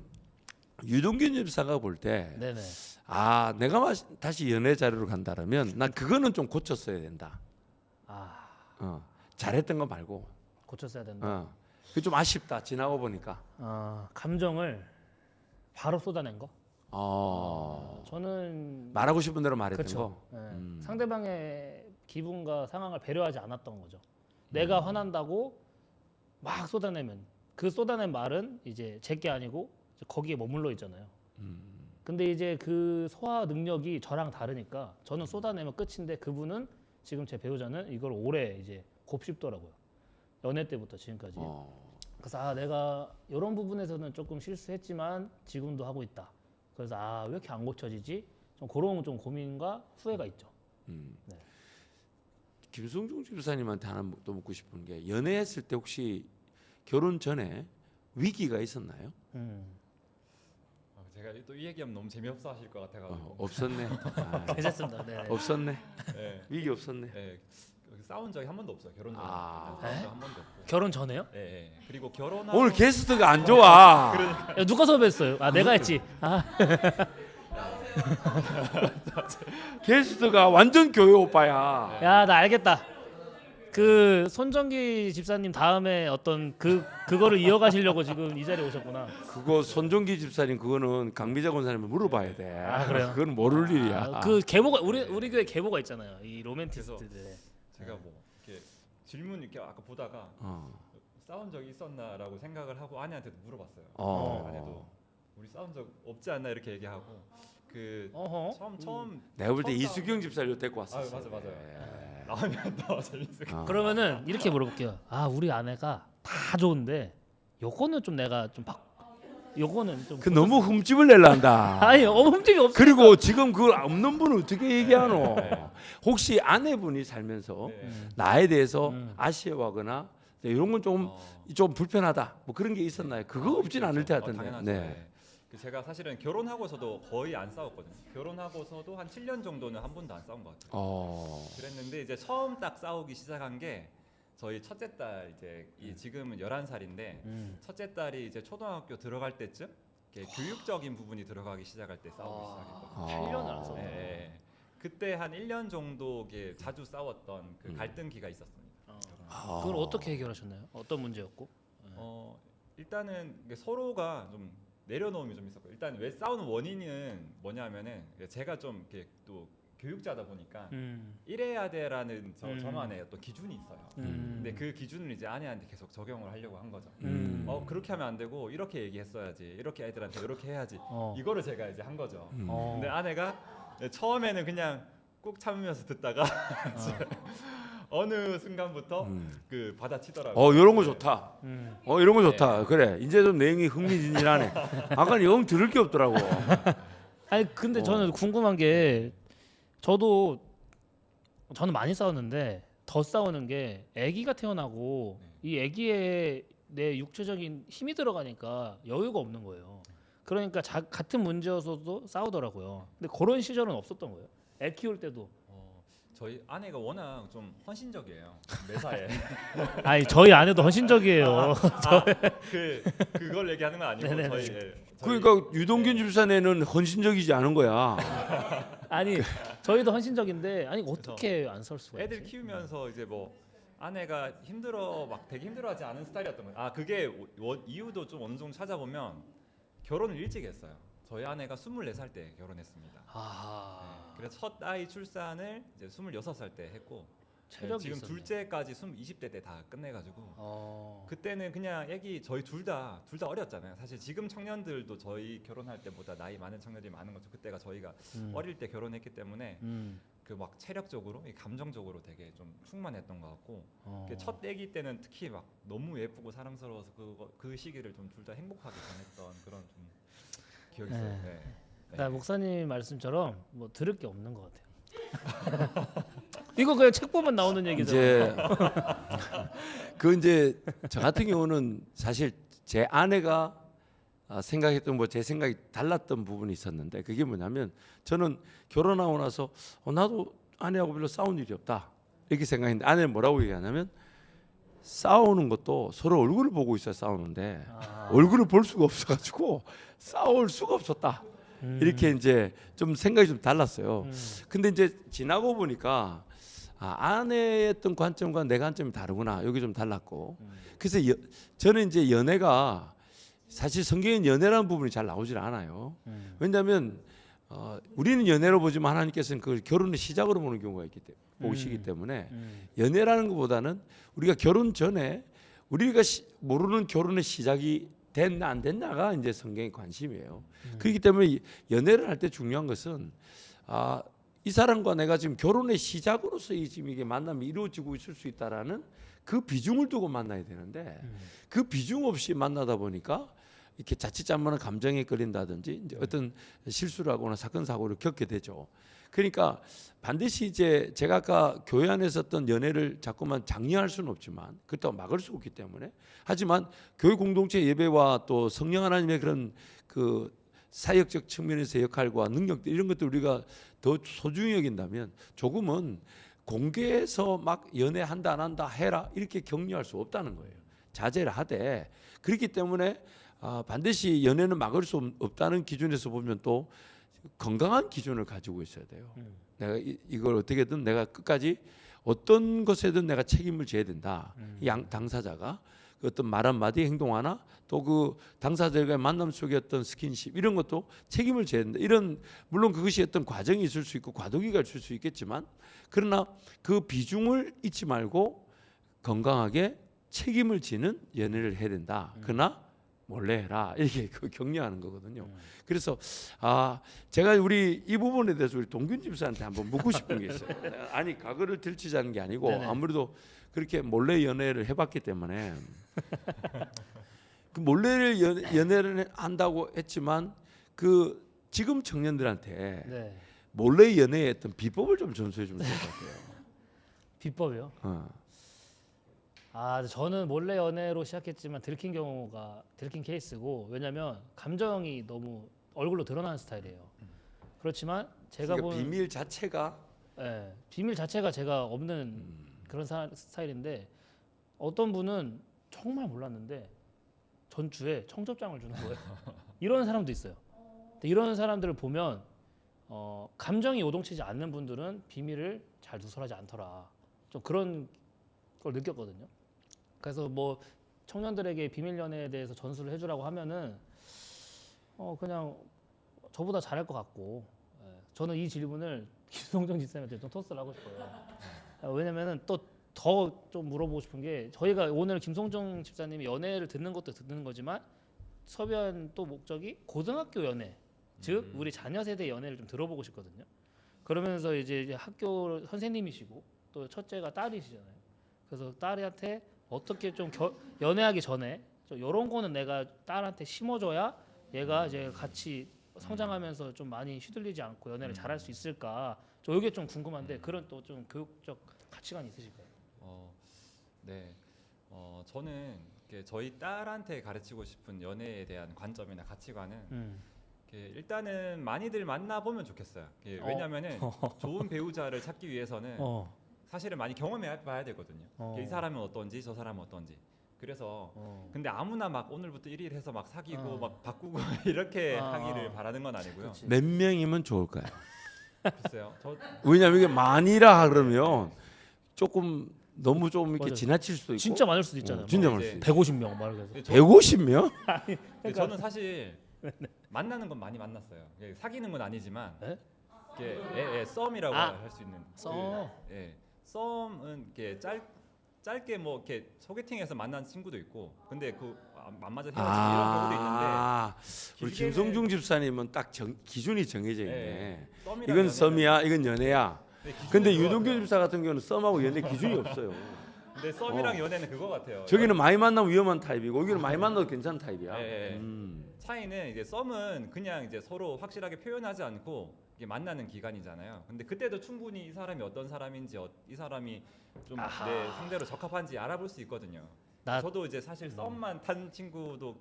유동균 집사가 볼 때 네네. 내가 다시 연애 자료로 간다면 난 그거는 좀 고쳤어야 된다. 잘했던 거 말고. 고쳤어야 된다. 그게 좀 아쉽다. 지나고 보니까. 감정을 바로 쏟아낸 거. 저는 말하고 싶은 대로 말했던 그쵸. 거. 네. 상대방의 기분과 상황을 배려하지 않았던 거죠. 내가 화난다고 막 쏟아내면 그 쏟아낸 말은 이제 제게 아니고 이제 거기에 머물러 있잖아요. 근데 이제 그 소화 능력이 저랑 다르니까 저는 쏟아내면 끝인데 그분은 지금 제 배우자는 이걸 올해 이제 곱씹더라고요. 연애 때부터 지금까지. 그래서 내가 이런 부분에서는 조금 실수했지만 지금도 하고 있다. 그래서 왜 이렇게 안 고쳐지지? 좀 그런 좀 고민과 후회가 있죠. 네. 김성중 집사님한테 하나 또 묻고 싶은 게 연애했을 때 혹시 결혼 전에 위기가 있었나요? 제가 또 이 얘기하면 너무 재미없어 하실 것 같아가지고 없었네. 괜찮습니다. 네. 없었네. 네. 위기 없었네. 네. 싸운 적이 한 번도 없어요. 결혼 전에 아. 싸운 적 한 번도 없고. 결혼 전에요? 예, 예. 그리고 결혼하고 오늘 게스트가 안 좋아. 야, 누가 섭외했어요? 내가 했지. 게스트가 완전 교회 오빠야. 야, 나 알겠다. 그 손정기 집사님 다음에 어떤 그거를 이어가시려고 지금 이 자리에 오셨구나. 그거 손종기 집사님 그거는 강미자 권사님을 물어봐야 돼. 그래요? 그건 모를 일이야. 그 계보가 우리 교회 계보가 있잖아요. 이 로맨티스트들. 제가 뭐 이렇게 질문 이렇게 아까 보다가 싸운 적이 있었나라고 생각을 하고 아내한테도 물어봤어요. 아내도 우리 싸운 적 없지 않나 이렇게 얘기하고 그 처음 내가 볼 때 처음 이수경 집사를 데리고 왔었어. 맞아요. 나오면 더 재밌을 것 같아요. 그러면은 이렇게 물어볼게요. 우리 아내가 다 좋은데 요거는 좀 내가 좀 요거는 좀 그 너무 흠집을 내려한다. 아니 흠집이 없어. 그리고 지금 그 없는 분은 어떻게 얘기하노? 혹시 아내분이 살면서 네. 나에 대해서 아쉬워하거나 이런 건 좀 불편하다. 뭐 그런 게 있었나요? 그거 없진 않을 것 같은데. 당연하죠. 네. 제가 사실은 결혼하고서도 거의 안 싸웠거든요. 결혼하고서도 한 7년 정도는 한 번도 안 싸운 것 같아요. 그랬는데 이제 처음 딱 싸우기 시작한 게 저희 첫째 딸 이제 지금은 11살인데 첫째 딸이 이제 초등학교 들어갈 때쯤 교육적인 부분이 들어가기 시작할 때 싸우기 시작했거든요. 8년을 안 싸웠어요. 네. 그때 한 1년 정도 자주 싸웠던 그 갈등기가 있었습니다. 그걸 어떻게 해결하셨나요? 어떤 문제였고? 일단은 서로가 좀 내려놓음이 좀 있었고 일단 왜 싸우는 원인은 뭐냐면은 제가 좀 이렇게 또 교육자다 보니까 이래야 돼라는 저만의 어떤 기준이 있어요. 근데 그 기준을 이제 아내한테 계속 적용을 하려고 한 거죠. 그렇게 하면 안 되고 이렇게 얘기했어야지. 이렇게 애들한테 이렇게 해야지. 이거를 제가 이제 한 거죠. 근데 아내가 처음에는 그냥 꾹 참으면서 듣다가 어느 순간부터 그 받아치더라고요. 이런 거 좋다. 이런 거 좋다. 그래. 이제 좀 내용이 흥미진진하네. 아까 영 들을 게 없더라고. 아니 근데 저는 궁금한 게 저는 많이 싸웠는데 더 싸우는 게 아기가 태어나고 이 아기에 내 육체적인 힘이 들어가니까 여유가 없는 거예요. 그러니까 같은 문제여서도 싸우더라고요. 근데 그런 시절은 없었던 거예요. 애 키울 때도. 저희 아내가 워낙 좀 헌신적이에요. 매사에. 아니 저희 아내도 헌신적이에요. 그걸 얘기하는 건 아니고 네네네. 저희 그러니까 유동균 집사네는 헌신적이지 않은 거야. 아니 저희도 헌신적인데 아니 어떻게 안 설 수가 있지? 애들 키우면서 이제 뭐 아내가 되게 힘들어하지 않은 스타일이었던 거예요. 그게 이유도 좀 어느 정도 찾아보면 결혼을 일찍 했어요. 저희 아내가 24살 때 결혼했습니다. 그래서 첫 아이 출산을 이제 26살 때 했고 체력이 지금 있었네. 둘째까지 20대 때 다 끝내가지고 그때는 그냥 둘 다 어렸잖아요. 사실 지금 청년들도 저희 결혼할 때보다 나이 많은 청년들이 많은 거죠. 그때가 저희가 어릴 때 결혼했기 때문에 그 막 체력적으로 감정적으로 되게 좀 충만했던 것 같고 첫 아기 때는 특히 막 너무 예쁘고 사랑스러워서 그 시기를 좀 둘 다 행복하게 보냈던 그런 좀 기억이 있어요. 네. 그러니까 목사님 말씀처럼 뭐 들을 게 없는 것 같아요. 이거 그냥 책 보면 나오는 얘기잖아요. 이제 저 같은 경우는 사실 제 아내가 생각했던 제 생각이 달랐던 부분이 있었는데 그게 뭐냐면 저는 결혼하고 나서 나도 아내하고 별로 싸운 일이 없다 이렇게 생각했는데 아내는 뭐라고 얘기하냐면 싸우는 것도 서로 얼굴을 보고 있어야 싸우는데 얼굴을 볼 수가 없어가지고 싸울 수가 없었다. 이렇게 이제 좀 생각이 좀 달랐어요. 근데 이제 지나고 보니까 아내의 어떤 관점과 내 관점이 다르구나. 여기 좀 달랐고. 그래서 저는 이제 연애가 사실 성경엔 연애라는 부분이 잘 나오질 않아요. 왜냐하면 우리는 연애로 보지만 하나님께서는 그걸 결혼의 시작으로 보는 경우가 보시기 때문에 연애라는 것보다는 우리가 결혼 전에 우리가 모르는 결혼의 시작이 됐나 안 됐나가 이제 성경의 관심이에요. 그렇기 때문에 연애를 할 때 중요한 것은 이 사람과 내가 지금 결혼의 시작으로서 이 지금 이게 만남이 이루어지고 있을 수 있다라는 그 비중을 두고 만나야 되는데 그 비중 없이 만나다 보니까 이렇게 자칫 잘못하면 감정에 끌린다든지 이제 어떤 실수를 하거나 사건 사고를 겪게 되죠. 그러니까 반드시 이제 제가 아까 교회 안에서 어떤 연애를 자꾸만 장려할 수는 없지만 그렇다고 막을 수 없기 때문에 하지만 교회 공동체 예배와 또 성령 하나님의 그런 그 사역적 측면에서의 역할과 능력들 이런 것들 우리가 더 소중히 여긴다면 조금은 공개해서 막 연애한다 안 한다 해라 이렇게 격려할 수 없다는 거예요. 자제를 하되 그렇기 때문에 반드시 연애는 막을 수 없다는 기준에서 보면 또 건강한 기준을 가지고 있어야 돼요. 내가 이걸 어떻게든 내가 끝까지 어떤 것에든 내가 책임을 져야 된다. 당사자가 그 어떤 말 한마디 행동 하나 또 그 당사자들과의 만남 속의 어떤 스킨십 이런 것도 책임을 져야 된다. 이런 물론 그것이 어떤 과정이 있을 수 있고 과도기가 있을 수 있겠지만 그러나 그 비중을 잊지 말고 건강하게 책임을 지는 연애를 해야 된다. 그러나 몰래 해라 이렇게 격려하는 거거든요. 그래서 제가 우리 이 부분에 대해서 우리 동균 집사한테 한번 묻고 싶은 게 있어요. 아니 과거를 들추자는 게 아니고 네네. 아무래도 그렇게 몰래 연애를 해봤기 때문에 그 몰래를 연애를 한다고 했지만 그 지금 청년들한테 네. 몰래 연애의 어떤 비법을 좀 전수해 주면 좋을 것 같아요. 비법이요? 저는 몰래 연애로 시작했지만 들킨 케이스고 왜냐면 감정이 너무 얼굴로 드러나는 스타일이에요. 그렇지만 제가 그러니까 본 비밀 자체가 비밀 자체가 제가 없는 그런 스타일인데 어떤 분은 정말 몰랐는데 전주에 청첩장을 주는 거예요. 이런 사람도 있어요. 근데 이런 사람들을 보면 감정이 요동치지 않는 분들은 비밀을 잘 누설하지 않더라. 좀 그런 걸 느꼈거든요. 그래서 뭐 청년들에게 비밀 연애에 대해서 전수를 해주라고 하면은 그냥 저보다 잘할 것 같고 저는 이 질문을 김성정 집사님한테 좀 토스를 하고 싶어요. 왜냐면은 또 더 좀 물어보고 싶은 게 저희가 오늘 김성정 집사님이 연애를 듣는 것도 듣는 거지만 섭외한 또 목적이 고등학교 연애, 즉 우리 자녀 세대 연애를 좀 들어보고 싶거든요. 그러면서 이제 학교 선생님이시고 또 첫째가 딸이시잖아요. 그래서 딸한테 어떻게 좀 연애하기 전에 좀 이런 거는 내가 딸한테 심어줘야 얘가 이제 같이 성장하면서 좀 많이 휘둘리지 않고 연애를 잘할 수 있을까? 이게 좀 궁금한데 그런 또 좀 교육적 가치관 있으실까요? 네. 저는 이렇게 저희 딸한테 가르치고 싶은 연애에 대한 관점이나 가치관은 이렇게 일단은 많이들 만나보면 좋겠어요. 왜냐하면은 좋은 배우자를 찾기 위해서는 사실은 많이 경험해 봐야 되거든요. 이 사람은 어떤지 저 사람은 어떤지. 그래서 근데 아무나 막 오늘부터 1일 해서 막 사귀고 막 바꾸고 이렇게 하기를 바라는 건 아니고요. 그치. 몇 명이면 좋을까요? 글쎄요. 왜냐하면 이게 많이라 그러면 조금 너무 좀 이렇게 맞아요. 지나칠 수도 있고 진짜 많을 수도 있잖아요. 진짜 뭐 많을 수 이제 있고 150명 말해서. 150명? 근데 저는 사실 만나는 건 많이 만났어요. 사귀는 건 아니지만 네? 이게 썸이라고 할 수 있는 썸. 썸은 이렇게 짧게 뭐 이렇게 소개팅에서 만난 친구도 있고 근데 그 안 맞아 헤어지는 이런 경우도 있는데 우리 길게는- 김성중 집사님은 딱 기준이 정해져 있네. 네. 썸이랑 이건 연애는 썸이야, 이건 연애야. 기준이 근데 그거 유동규 같아요. 집사 같은 경우는 썸하고 연애 기준이 없어요. 근데 썸이랑 연애는 그거 같아요. 저기는 많이 만나면 위험한 타입이고 여기는 많이 만나도 괜찮은 타입이야. 예. 차이는 이제 썸은 그냥 이제 서로 확실하게 표현하지 않고 이게 만나는 기간이잖아요. 근데 그때도 충분히 이 사람이 어떤 사람인지 이 사람이 좀 내 상대로 적합한지 알아볼 수 있거든요. 저도 이제 사실 썸만 탄 친구도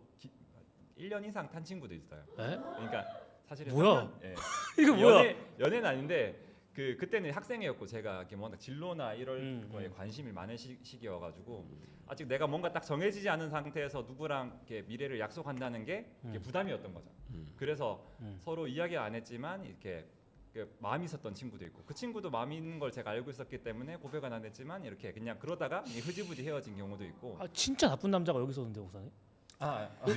1년 이상 탄 친구도 있어요. 네? 그러니까 사실은 뭐야? 3년, 이거 뭐야? 연애는 아닌데 그때는 학생이었고 제가 이렇게 뭔가 진로나 이럴 거에 관심이 많은 시기여가지고 아직 내가 뭔가 딱 정해지지 않은 상태에서 누구랑 이렇게 미래를 약속한다는 게 이렇게 부담이었던 거죠. 그래서 서로 이야기 안 했지만 이렇게 마음이 있었던 친구도 있고 그 친구도 마음이 있는 걸 제가 알고 있었기 때문에 고백은 안 했지만 이렇게 그냥 그러다가 흐지부지 헤어진 경우도 있고. 진짜 나쁜 남자가 여기서 오는데 목사님?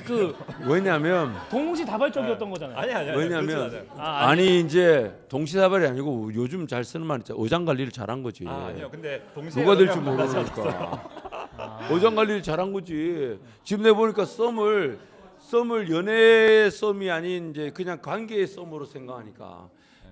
그 왜냐하면 동시다발적이었던 거잖아요. 아니 왜냐면 그렇지 아니 이제 동시다발이 아니고 요즘 잘 쓰는 말 있잖아. 어장 관리를 잘한 거지. 아니요. 근데 동시에 누가 될지 여러 명 모르니까. 어장 관리를 잘한 거지. 지금 내 보니까 썸을 연애 썸이 아닌 이제 그냥 관계의 썸으로 생각하니까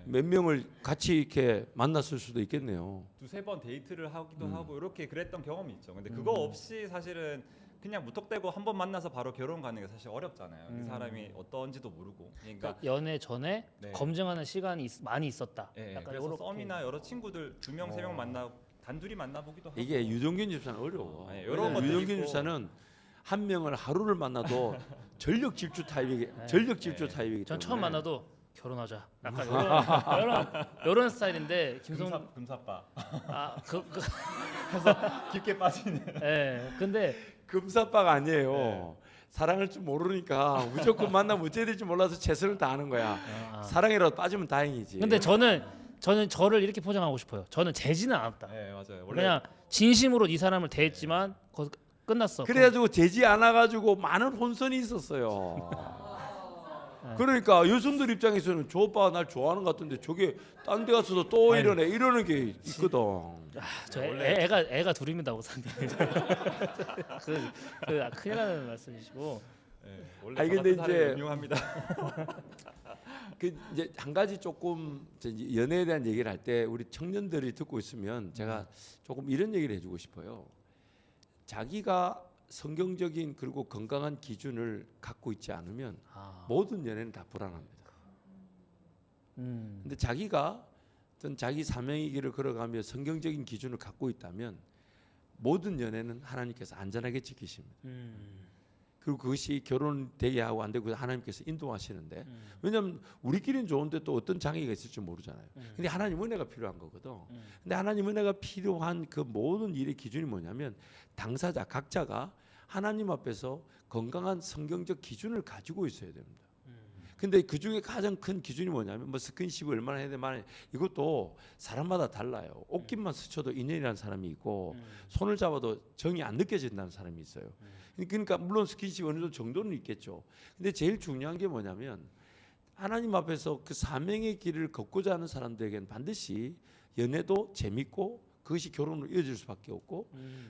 몇 명을 같이 이렇게 만났을 수도 있겠네요. 두세 번 데이트를 하기도 음. 하고 이렇게 그랬던 경험이 있죠. 근데 그거 없이 사실은 그냥 무턱대고 한 번 만나서 바로 결혼 가는 게 사실 어렵잖아요. 이 사람이 어떤지도 모르고. 그러니까 연애 전에 네. 검증하는 시간이 많이 있었다. 예, 약간 그래서 요렇게. 썸이나 여러 친구들 2명, 3명 만나 단둘이 만나보기도 하고. 이게 유종균 집사는 어려워. 네, 왜냐면 이런 것들이 유종균 있고. 집사는 한 명을 하루를 만나도 전력 질주 타입이기 타입이기 전 때문에. 처음 만나도 결혼하자. 약간 이런 스타일인데 김성 금사빠 아그 깊게 빠지는. 예. 근데 금사빠가 아니에요. 네. 사랑할 줄 모르니까 무조건 만나면 어찌해야 될지 몰라서 최선을 다하는 거야. 사랑이라도 빠지면 다행이지. 근데 저는 저를 이렇게 포장하고 싶어요. 저는 재지는 않았다. 네 맞아요. 원래 그냥 진심으로 이 사람을 대했지만 끝났어. 그래가지고 되지 않아가지고 많은 혼선이 있었어요. 그러니까 여성들 입장에서는 저 오빠가 날 좋아하는 것 같은데 저게 딴 데 가서도 또 이러는 게 있거든. 저 애가 둘입니다, 우사님. 큰일 나는 말씀이시고. 네, 원래 아니, 저 근데 같은 사람이 이제- 유명합니다. 그 이제 한 가지 조금 이제 연애에 대한 얘기를 할 때 우리 청년들이 듣고 있으면 제가 조금 이런 얘기를 해주고 싶어요. 자기가 성경적인 그리고 건강한 기준을 갖고 있지 않으면 모든 연애는 다 불안합니다. 근데 자기가 어떤 자기 사명의 길을 걸어가며 성경적인 기준을 갖고 있다면 모든 연애는 하나님께서 안전하게 지키십니다. 그리고 그것이 결혼 되게 하고 안 되고 하나님께서 인도하시는데 왜냐하면 우리끼리는 좋은데 또 어떤 장애가 있을지 모르잖아요. 근데 하나님 은혜가 필요한 거거든. 근데 하나님 은혜가 필요한 그 모든 일의 기준이 뭐냐면 당사자 각자가 하나님 앞에서 건강한 성경적 기준을 가지고 있어야 됩니다. 근데 그 중에 가장 큰 기준이 뭐냐면 뭐 스킨십을 얼마나 해야 되나 이것도 사람마다 달라요. 옷깃만 스쳐도 인연이라는 사람이 있고 손을 잡아도 정이 안 느껴진다는 사람이 있어요. 그러니까 물론 스킨십 어느 정도는 있겠죠. 근데 제일 중요한 게 뭐냐면 하나님 앞에서 그 사명의 길을 걷고자 하는 사람들에게는 반드시 연애도 재밌고 그것이 결혼으로 이어질 수밖에 없고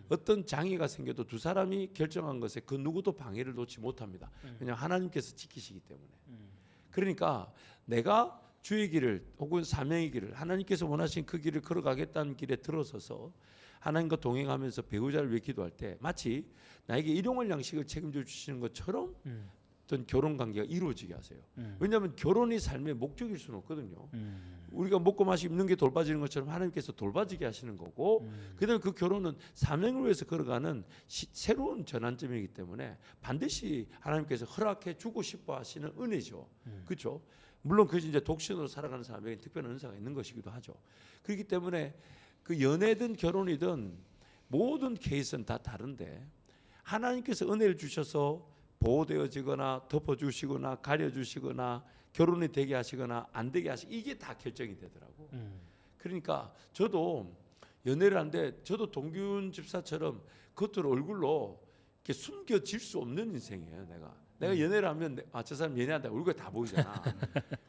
어떤 장애가 생겨도 두 사람이 결정한 것에 그 누구도 방해를 놓지 못합니다. 왜냐하면 하나님께서 지키시기 때문에. 그러니까 내가 주의 길을 혹은 사명의 길을 하나님께서 원하신 그 길을 걸어가겠다는 길에 들어서서 하나님과 동행하면서 배우자를 위해 기도할 때 마치 나에게 일용할 양식을 책임져 주시는 것처럼 어떤 결혼 관계가 이루어지게 하세요. 왜냐하면 결혼이 삶의 목적일 수는 없거든요. 우리가 먹고 마시고 입는 게 돌봐지는 것처럼 하나님께서 돌봐지게 하시는 거고 그다음에 그 결혼은 사명을 위해서 걸어가는 새로운 전환점이기 때문에 반드시 하나님께서 허락해 주고 싶어 하시는 은혜죠. 그렇죠? 물론 그것이 이제 독신으로 살아가는 사람에게 특별한 은사가 있는 것이기도 하죠. 그렇기 때문에 그 연애든 결혼이든 모든 케이스는 다 다른데 하나님께서 은혜를 주셔서 보호되어지거나 덮어주시거나 가려주시거나 결혼이 되게 하시거나 안 되게 하시고 이게 다 결정이 되더라고. 그러니까 저도 연애를 하는데 저도 동균 집사처럼 겉으로 얼굴로 이렇게 숨겨질 수 없는 인생이에요. 내가 연애를 하면 저 사람 연애한다 얼굴이 다 보이잖아.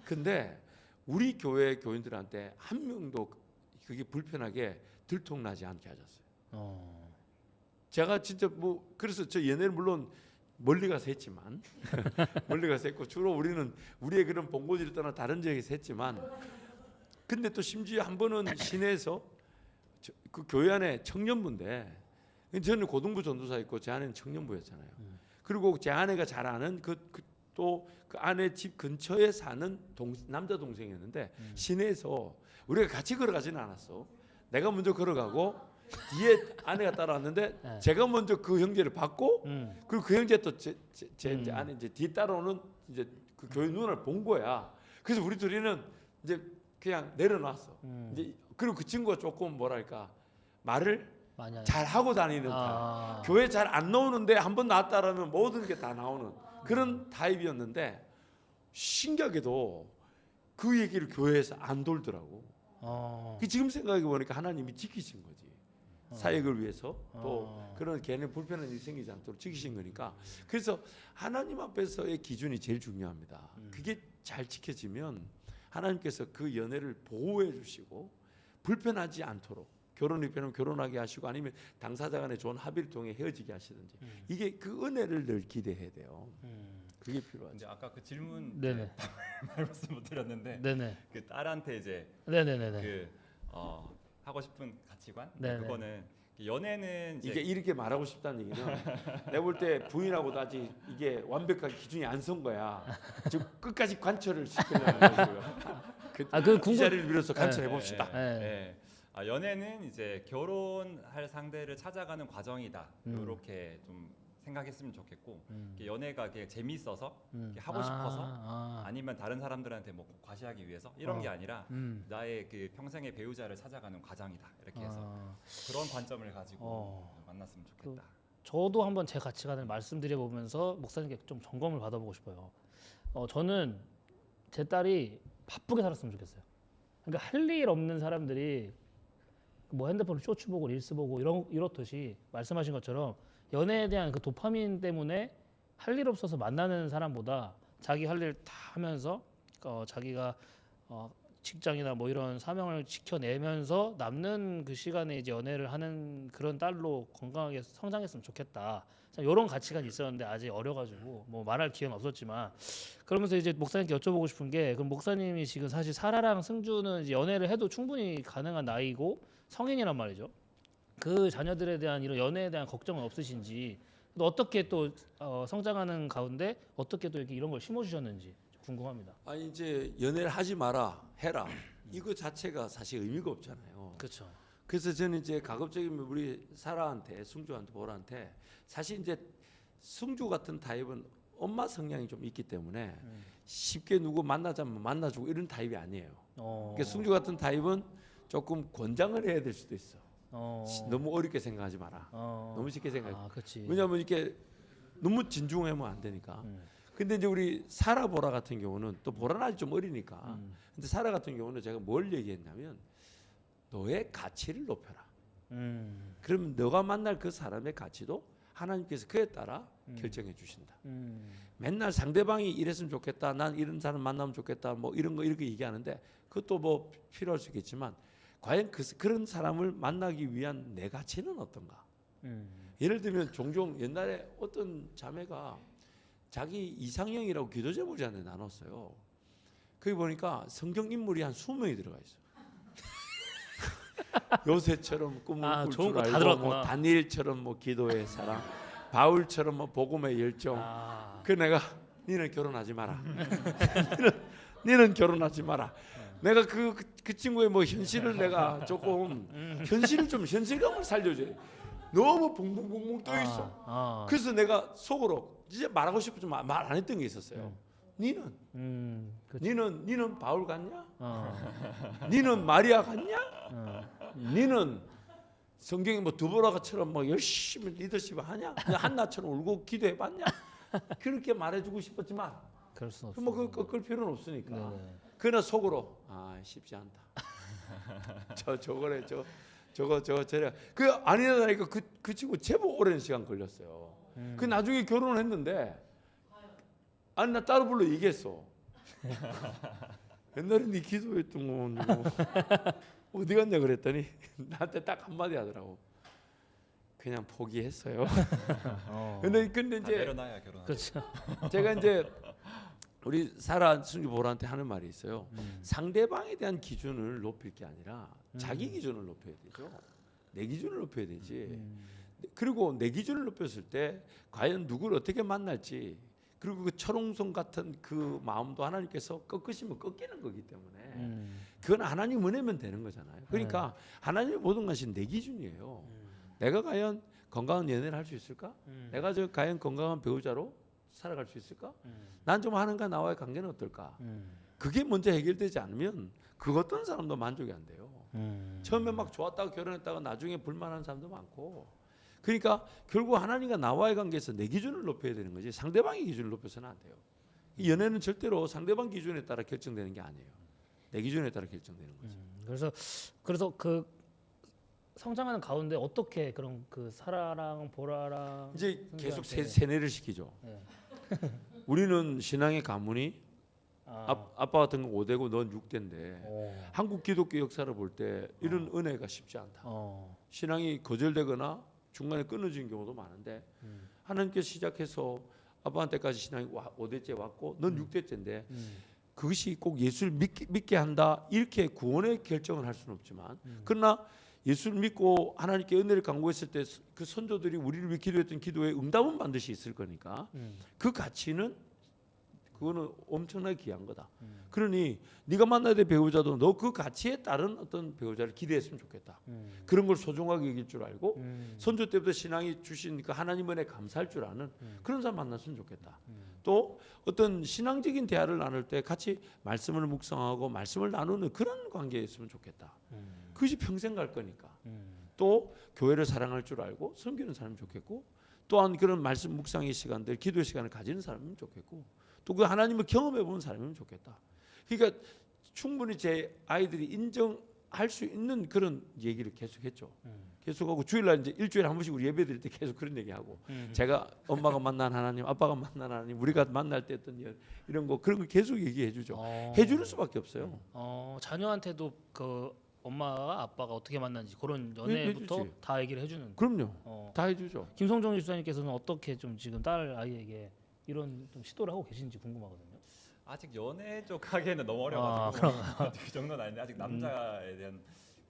근데 우리 교회 교인들한테 한 명도 그게 불편하게 들통나지 않게 하셨어요. 제가 진짜 뭐 그래서 저 연애를 물론 멀리 가서 했지만 멀리 가서 했고 주로 우리는 우리의 그런 본고지를 떠나 다른 지역에서 했지만 근데 또 심지어 한 번은 시내에서 그 교회 안에 청년부인데 저는 고등부 전도사 있고 제 아내는 청년부였잖아요. 그리고 제 아내가 잘 아는 또 그 아내 집 근처에 사는 남자 동생이었는데 시내에서 우리가 같이 걸어가지는 않았어. 내가 먼저 걸어가고 뒤에 아내가 따라왔는데 제가 먼저 그 형제를 받고 그리고 그 형제 또 제 이제 아내 이제 뒤에 따라오는 이제 그 교회 누나를 본 거야. 그래서 우리 둘이는 이제 그냥 내려놨어. 이제 그리고 그 친구가 조금 뭐랄까 말을 잘 하고 다니는 타입. 교회 잘 안 나오는데 한번 나왔다라면 모든 게 다 나오는 그런 타입이었는데 신기하게도 그 얘기를 교회에서 안 돌더라고. 지금 생각해 보니까 하나님이 지키신 거지. 사역을 위해서 또 그런 걔네 불편한 일이 생기지 않도록 지키신 거니까. 그래서 하나님 앞에서의 기준이 제일 중요합니다. 그게 잘 지켜지면 하나님께서 그 연애를 보호해 주시고 불편하지 않도록 결혼이 되면 결혼하게 하시고 아니면 당사자 간의 좋은 합의를 통해 헤어지게 하시든지 이게 그 은혜를 늘 기대해야 돼요. 그게 필요하죠. 근데 아까 그 질문 네네. 말씀 못 드렸는데 네네. 그 딸한테 이제 네네네네. 그 하고 싶은 가치관 네네. 그거는 연애는 이제 이게 이렇게 말하고 싶다는 얘기는 내가 볼 때 부인하고도 아직 이게 완벽하게 기준이 안 선 거야. 지금 끝까지 관철을 시키려는 거고요. 이 자리를 빌어서 관철해 봅시다. 네. 네. 연애는 이제 결혼할 상대를 찾아가는 과정이다. 이렇게 좀 생각했으면 좋겠고 이게 연애가 이게 재미있어서 이렇게 하고 싶어서 아니면 다른 사람들한테 뭐 과시하기 위해서 이런 게 아니라 나의 그 평생의 배우자를 찾아가는 과정이다. 이렇게 해서 그런 관점을 가지고 만났으면 좋겠다. 저도 한번 제 가치관을 말씀드려 보면서 목사님께 좀 점검을 받아보고 싶어요. 저는 제 딸이 바쁘게 살았으면 좋겠어요. 그러니까 할 일 없는 사람들이 뭐 핸드폰을 쇼츠 보고 릴스 보고 이렇듯이 말씀하신 것처럼 연애에 대한 그 도파민 때문에 할 일 없어서 만나는 사람보다 자기 할 일 다 하면서 자기가 직장이나 뭐 이런 사명을 지켜내면서 남는 그 시간에 이제 연애를 하는 그런 딸로 건강하게 성장했으면 좋겠다. 이런 가치관이 있었는데 아직 어려가지고 뭐 말할 기회는 없었지만 그러면서 이제 목사님께 여쭤보고 싶은 게 그럼 목사님이 지금 사실 사라랑 승주는 이제 연애를 해도 충분히 가능한 나이고 성인이란 말이죠. 그 자녀들에 대한 이런 연애에 대한 걱정은 없으신지 또 어떻게 또 성장하는 가운데 어떻게 또 이런 걸 심어주셨는지 궁금합니다. 아니 이제 연애를 하지 마라 해라 이거 자체가 사실 의미가 없잖아요. 그렇죠. 그래서 저는 이제 가급적이면 우리 사라한테 승주한테 보라한테 사실 이제 승주 같은 타입은 엄마 성향이 좀 있기 때문에 쉽게 누구 만나자면 만나주고 이런 타입이 아니에요. 그러니까 승주 같은 타입은 조금 권장을 해야 될 수도 있어. 너무 어렵게 생각하지 마라. 너무 쉽게 생각해. 왜냐하면 이렇게 너무 진중하면 안 되니까. 근데 이제 우리 사라 보라 같은 경우는 또 보라는 아직 좀 어리니까. 근데 사라 같은 경우는 제가 뭘 얘기했냐면 너의 가치를 높여라. 그러면 너가 만날 그 사람의 가치도 하나님께서 그에 따라 결정해 주신다. 맨날 상대방이 이랬으면 좋겠다. 난 이런 사람 만나면 좋겠다. 뭐 이런 거 이렇게 얘기하는데 그것도 뭐 필요할 수 있겠지만 과연 그런 사람을 만나기 위한 내 가치는 어떤가? 예를 들면 종종 옛날에 어떤 자매가 자기 이상형이라고 기도 제목자한테 나눴어요. 거기 보니까 성경 인물이 한 20명이 들어가 있어. 요새처럼 꿈을 꿀 좋은 줄 거 다 알고 들었구나. 뭐 다니엘처럼 뭐 기도의 사랑, 바울처럼 뭐 복음의 열정. 그 내가 니는 결혼하지 마라. 니는 결혼하지 마라. 내가 그 친구의 뭐 현실을 내가 조금 현실감을 살려줘야 돼. 너무 붕붕붕붕 떠 있어. 그래서 내가 속으로 이제 말하고 싶었지만 말 안 했던 게 있었어요. 니는 바울 같냐? 니는 마리아 같냐? 니는 성경에 뭐 두보라처럼 뭐 열심히 리더십 하냐? 한나처럼 울고 기도해봤냐? 그렇게 말해주고 싶었지만 그럴 수 없어. 뭐 그럴 필요는 없으니까. 네네. 그러나 속으로 쉽지 않다. 저거래 저래. 그 아니라니까 그 친구 제법 오랜 시간 걸렸어요. 그 나중에 결혼을 했는데 아니 나 따로 불러 얘기했어. 옛날에 네 기도했던 거 어디 갔냐 그랬더니 나한테 딱 한마디 하더라고. 그냥 포기했어요. 근데 이제 내려놔야 결혼. 그렇죠. 제가 이제 우리 사라 승주 보라한테 하는 말이 있어요. 상대방에 대한 기준을 높일 게 아니라 자기 기준을 높여야 되죠. 내 기준을 높여야 되지. 그리고 내 기준을 높였을 때 과연 누구를 어떻게 만날지 그리고 그 철옹성 같은 그 마음도 하나님께서 꺾으시면 꺾이는 거기 때문에 그건 하나님 은혜면 되는 거잖아요. 그러니까 하나님의 모든 것이 내 기준이에요. 내가 과연 건강한 연애를 할 수 있을까? 내가 과연 건강한 배우자로 살아갈 수 있을까? 난 좀 하는가 나와의 관계는 어떨까? 그게 먼저 해결되지 않으면 그 어떤 사람도 만족이 안 돼요. 처음에 막 좋았다가 결혼했다가 나중에 불만하는 사람도 많고 그러니까 결국 하나님과 나와의 관계에서 내 기준을 높여야 되는 거지 상대방의 기준을 높여서는 안 돼요. 이 연애는 절대로 상대방 기준에 따라 결정되는 게 아니에요. 내 기준에 따라 결정되는 거지. 그래서 그 성장하는 가운데 어떻게 그런 그 사라랑 보라랑 이제 계속 승주한테- 세뇌를 시키죠. 네. 우리는 신앙의 가문이 아빠 같은 건 5대고 넌 6대인데 한국 기독교 역사를 볼 때 이런 은혜가 쉽지 않다. 신앙이 거절되거나 중간에 끊어지는 경우도 많은데 하나님께서 시작해서 아빠한테까지 신앙이 5대째 왔고 넌 6대째인데 그것이 꼭 예수를 믿게 한다 이렇게 구원의 결정을 할 수는 없지만 그러나 예수를 믿고 하나님께 은혜를 간구했을 때 그 선조들이 우리를 위해 기도했던 기도에 응답은 반드시 있을 거니까 그 가치는 그거는 엄청나게 귀한 거다. 그러니 네가 만나야 될 배우자도 너 그 가치에 따른 어떤 배우자를 기대했으면 좋겠다. 그런 걸 소중하게 여길 줄 알고 선조 때부터 신앙이 주신 그 하나님 은혜 감사할 줄 아는 그런 사람 만났으면 좋겠다. 또 어떤 신앙적인 대화를 나눌 때 같이 말씀을 묵상하고 말씀을 나누는 그런 관계였으면 좋겠다. 그것이 평생 갈 거니까. 또 교회를 사랑할 줄 알고 섬기는 사람이 좋겠고 또한 그런 말씀 묵상의 시간들 기도의 시간을 가지는 사람이면 좋겠고 또 그 하나님을 경험해 보는 사람이면 좋겠다. 그러니까 충분히 제 아이들이 인정할 수 있는 그런 얘기를 계속했죠. 계속하고 주일날 이제 일주일에 한 번씩 우리 예배 드릴 때 계속 그런 얘기하고 제가 엄마가 만난 하나님, 아빠가 만난 하나님, 우리가 만날 때 했던 이런 거 그런 거 계속 얘기해 주죠. 해주는 수밖에 없어요. 자녀한테도 그 엄마가 아빠가 어떻게 만났는지 그런 연애부터 해주지. 다 얘기를 해주는. 그럼요. 다 해주죠. 김성종 집사님께서는 어떻게 좀 지금 딸 아이에게 이런 좀 시도를 하고 계신지 궁금하거든요. 아직 연애 쪽 하기에는 너무 어려가지고 그 정도는 아닌데 아직 남자에 대한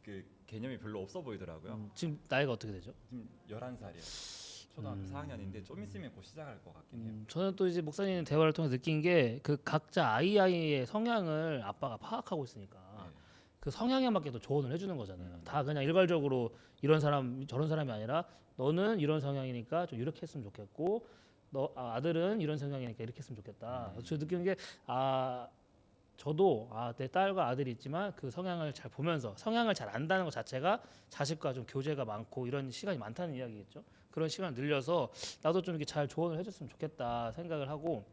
그 개념이 별로 없어 보이더라고요. 지금 나이가 어떻게 되죠? 지금 11살이에요. 초등학교 4학년인데 좀 있으면 곧 시작할 것 같긴 해요. 저는 또 이제 목사님 대화를 통해 느낀 게 그 각자 아이의 성향을 아빠가 파악하고 있으니까 그 성향에 맞게 또 조언을 해주는 거잖아요. 다 그냥 일괄적으로 이런 사람 저런 사람이 아니라 너는 이런 성향이니까 좀 이렇게 했으면 좋겠고 너 아들은 이런 성향이니까 이렇게 했으면 좋겠다. 저 느끼는 게 저도 내 딸과 아들이 있지만 그 성향을 잘 보면서 성향을 잘 안다는 것 자체가 자식과 좀 교제가 많고 이런 시간이 많다는 이야기겠죠. 그런 시간을 늘려서 나도 좀 이렇게 잘 조언을 해줬으면 좋겠다 생각을 하고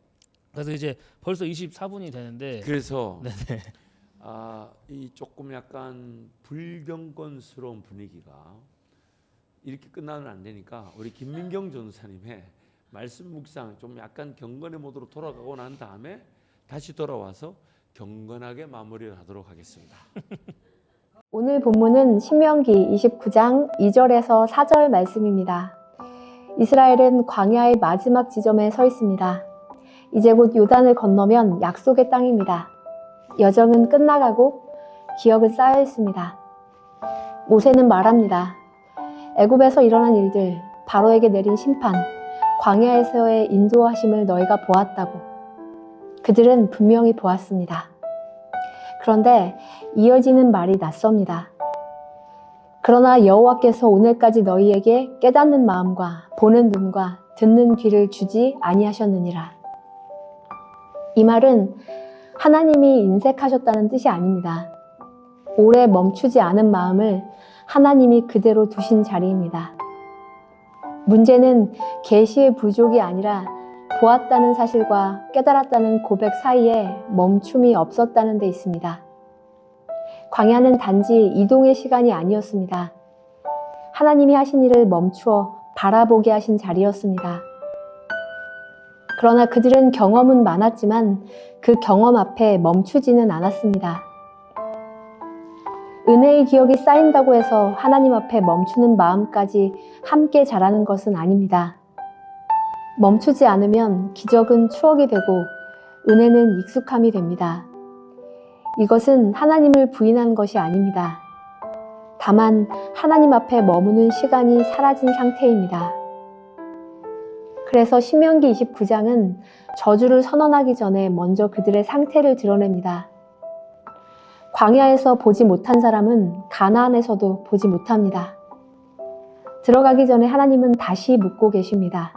그래서 이제 벌써 24분이 되는데 그래서 이 조금 약간 불경건스러운 분위기가 이렇게 끝나면 안 되니까 우리 김민경 전사님의 말씀 묵상 좀 약간 경건의 모드로 돌아가고 난 다음에 다시 돌아와서 경건하게 마무리를 하도록 하겠습니다. 오늘 본문은 신명기 29장 2절에서 4절 말씀입니다. 이스라엘은 광야의 마지막 지점에 서 있습니다. 이제 곧 요단을 건너면 약속의 땅입니다. 여정은 끝나가고 기억은 쌓여 있습니다. 모세는 말합니다. 애굽에서 일어난 일들, 바로에게 내린 심판, 광야에서의 인도하심을 너희가 보았다고. 그들은 분명히 보았습니다. 그런데 이어지는 말이 낯섭니다. 그러나 여호와께서 오늘까지 너희에게 깨닫는 마음과 보는 눈과 듣는 귀를 주지 아니하셨느니라. 이 말은 하나님이 인색하셨다는 뜻이 아닙니다. 오래 멈추지 않은 마음을 하나님이 그대로 두신 자리입니다. 문제는 계시의 부족이 아니라 보았다는 사실과 깨달았다는 고백 사이에 멈춤이 없었다는 데 있습니다. 광야는 단지 이동의 시간이 아니었습니다. 하나님이 하신 일을 멈추어 바라보게 하신 자리였습니다. 그러나 그들은 경험은 많았지만 그 경험 앞에 멈추지는 않았습니다. 은혜의 기억이 쌓인다고 해서 하나님 앞에 멈추는 마음까지 함께 자라는 것은 아닙니다. 멈추지 않으면 기적은 추억이 되고 은혜는 익숙함이 됩니다. 이것은 하나님을 부인한 것이 아닙니다. 다만 하나님 앞에 머무는 시간이 사라진 상태입니다. 그래서 신명기 29장은 저주를 선언하기 전에 먼저 그들의 상태를 드러냅니다. 광야에서 보지 못한 사람은 가나안에서도 보지 못합니다. 들어가기 전에 하나님은 다시 묻고 계십니다.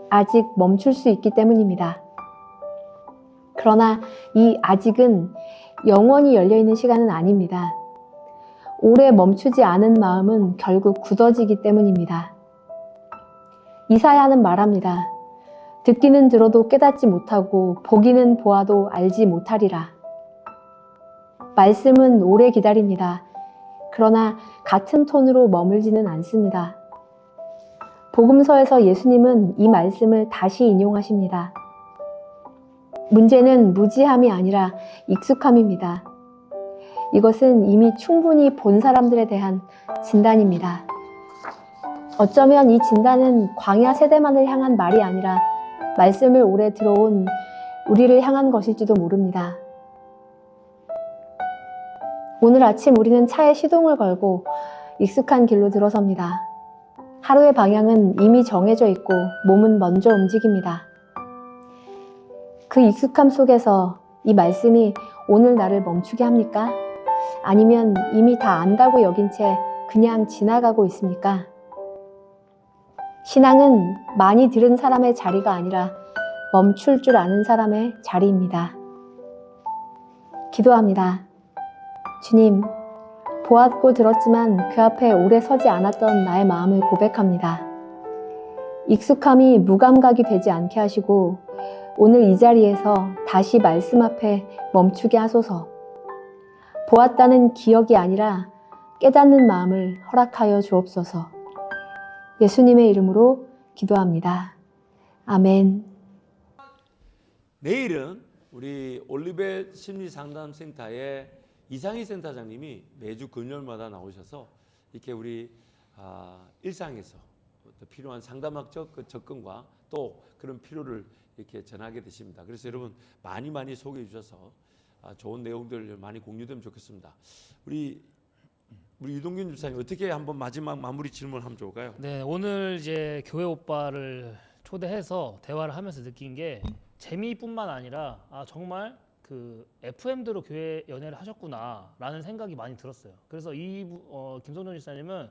아직 멈출 수 있기 때문입니다. 그러나 이 아직은 영원히 열려있는 시간은 아닙니다. 오래 멈추지 않은 마음은 결국 굳어지기 때문입니다. 이사야는 말합니다. 듣기는 들어도 깨닫지 못하고 보기는 보아도 알지 못하리라. 말씀은 오래 기다립니다. 그러나 같은 톤으로 머물지는 않습니다. 복음서에서 예수님은 이 말씀을 다시 인용하십니다. 문제는 무지함이 아니라 익숙함입니다. 이것은 이미 충분히 본 사람들에 대한 진단입니다. 어쩌면 이 진단은 광야 세대만을 향한 말이 아니라 말씀을 오래 들어온 우리를 향한 것일지도 모릅니다. 오늘 아침 우리는 차에 시동을 걸고 익숙한 길로 들어섭니다. 하루의 방향은 이미 정해져 있고 몸은 먼저 움직입니다. 그 익숙함 속에서 이 말씀이 오늘 나를 멈추게 합니까? 아니면 이미 다 안다고 여긴 채 그냥 지나가고 있습니까? 신앙은 많이 들은 사람의 자리가 아니라 멈출 줄 아는 사람의 자리입니다. 기도합니다. 주님, 보았고 들었지만 그 앞에 오래 서지 않았던 나의 마음을 고백합니다. 익숙함이 무감각이 되지 않게 하시고 오늘 이 자리에서 다시 말씀 앞에 멈추게 하소서. 보았다는 기억이 아니라 깨닫는 마음을 허락하여 주옵소서. 예수님의 이름으로 기도합니다. 아멘. 내일은 우리 올리벳 심리상담센터의 이상희 센터장님이 매주 금요일마다 나오셔서 이렇게 우리 일상에서 또 필요한 상담학적 그 접근과 또 그런 필요를 이렇게 전하게 되십니다. 그래서 여러분 많이 소개해 주셔서 좋은 내용들 많이 공유되면 좋겠습니다. 우리 이동균 집사님 어떻게 한번 마지막 마무리 질문 하면 좋을까요? 네, 오늘 이제 교회 오빠를 초대해서 대화를 하면서 느낀 게 재미뿐만 아니라 정말 그 FM대로 교회 연애를 하셨구나라는 생각이 많이 들었어요. 그래서 김성정 집사님은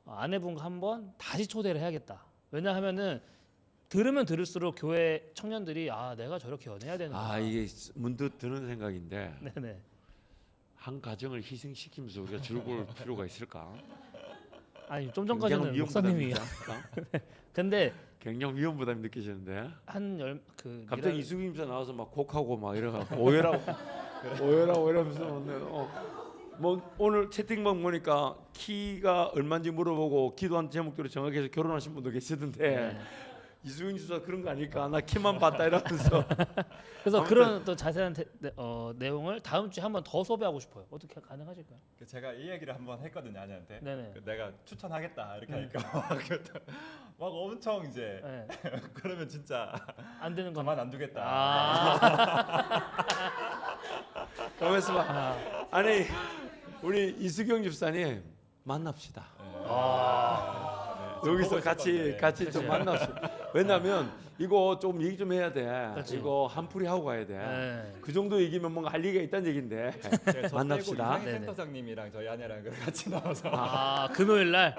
아내분과 한번 다시 초대를 해야겠다. 왜냐하면은 들으면 들을수록 교회 청년들이 내가 저렇게 연애해야 되는구나. 이게 문득 드는 생각인데 네네. 한 가정을 희생시키면서 우리가 즐거울 필요가 있을까? 아니 좀 전까지는 목사님이 근데 굉장히 위험 부담이 느끼시는데 갑자기 이수김 집사 나와서 막 곡하고 막 이러고 오해라고 이러면서 뭐 오늘 채팅방 보니까 키가 얼마인지 물어보고 기도한 제목대로 정확히 해서 결혼하신 분도 계시던데 이수김 집사 그런 거 아닐까? 나 키만 봤다 이러면서 그래서 그런 또 자세한 내용을 다음 주에 한번 더 소개하고 싶어요. 어떻게 가능하실까요? 제가 이 얘기를 한번 했거든요, 아내한테. 네네. 내가 추천하겠다 이렇게 하니까 막 엄청 이제 그러면 진짜 안 되는 건 가만 안 두겠다. 가만있어 봐. 아니 우리 이수경 집사님 만납시다. 여기서 같이 좀 만납시다. 왜냐면 이거 좀 얘기 좀 해야 돼. 그치. 이거 한풀이 하고 가야 돼. 그 정도 얘기면 뭔가 할 얘기가 있다는 얘기인데 만납시다. 이상희 센터장님이랑 저희 아내랑 같이 나와서 금요일 날.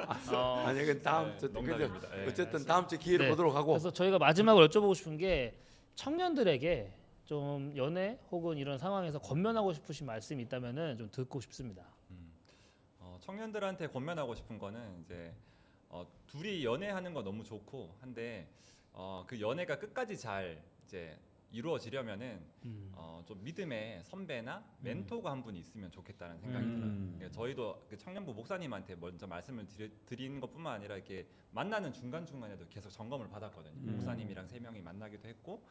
아니 그 다음 주 농담입니다. 어쨌든 다음 주 기회를 네. 보도록 하고. 그래서 저희가 마지막으로 여쭤보고 싶은 게 청년들에게 좀 연애 혹은 이런 상황에서 권면하고 싶으신 말씀이 있다면은 좀 듣고 싶습니다. 청년들한테 권면하고 싶은 거는 이제 둘이 연애하는 거 너무 좋고 한데 그 연애가 끝까지 잘 이제 이루어지려면은 좀 믿음의 선배나 멘토가 한 분이 있으면 좋겠다는 생각이 들어요. 그러니까 저희도 그 청년부 목사님한테 먼저 말씀을 드리는 것뿐만 아니라 이렇게 만나는 중간 중간에도 계속 점검을 받았거든요. 목사님이랑 3명이 만나기도 했고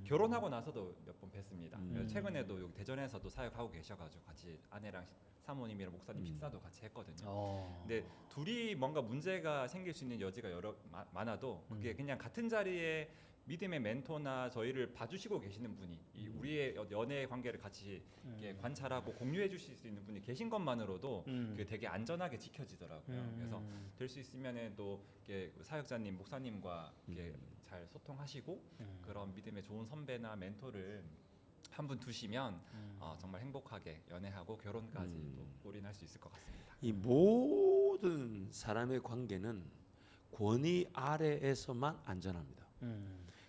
결혼하고 나서도 몇 번 뵀습니다. 최근에도 여기 대전에서도 사역하고 계셔가지고 같이 아내랑 사모님이랑 목사님 식사도 같이 했거든요. 근데 둘이 뭔가 문제가 생길 수 있는 여지가 많아도 그게 그냥 같은 자리에 믿음의 멘토나 저희를 봐주시고 계시는 분이 우리의 연애 관계를 같이 이렇게 관찰하고 공유해 주실 수 있는 분이 계신 것만으로도 그게 되게 안전하게 지켜지더라고요. 그래서 될 수 있으면은 또 이렇게 사역자님, 목사님과 이렇게 잘 소통하시고 그런 믿음의 좋은 선배나 멘토를 한 분 두시면 정말 행복하게 연애하고 결혼까지 또 올인할 수 있을 것 같습니다. 이 모든 사람의 관계는 권위 아래에서만 안전합니다.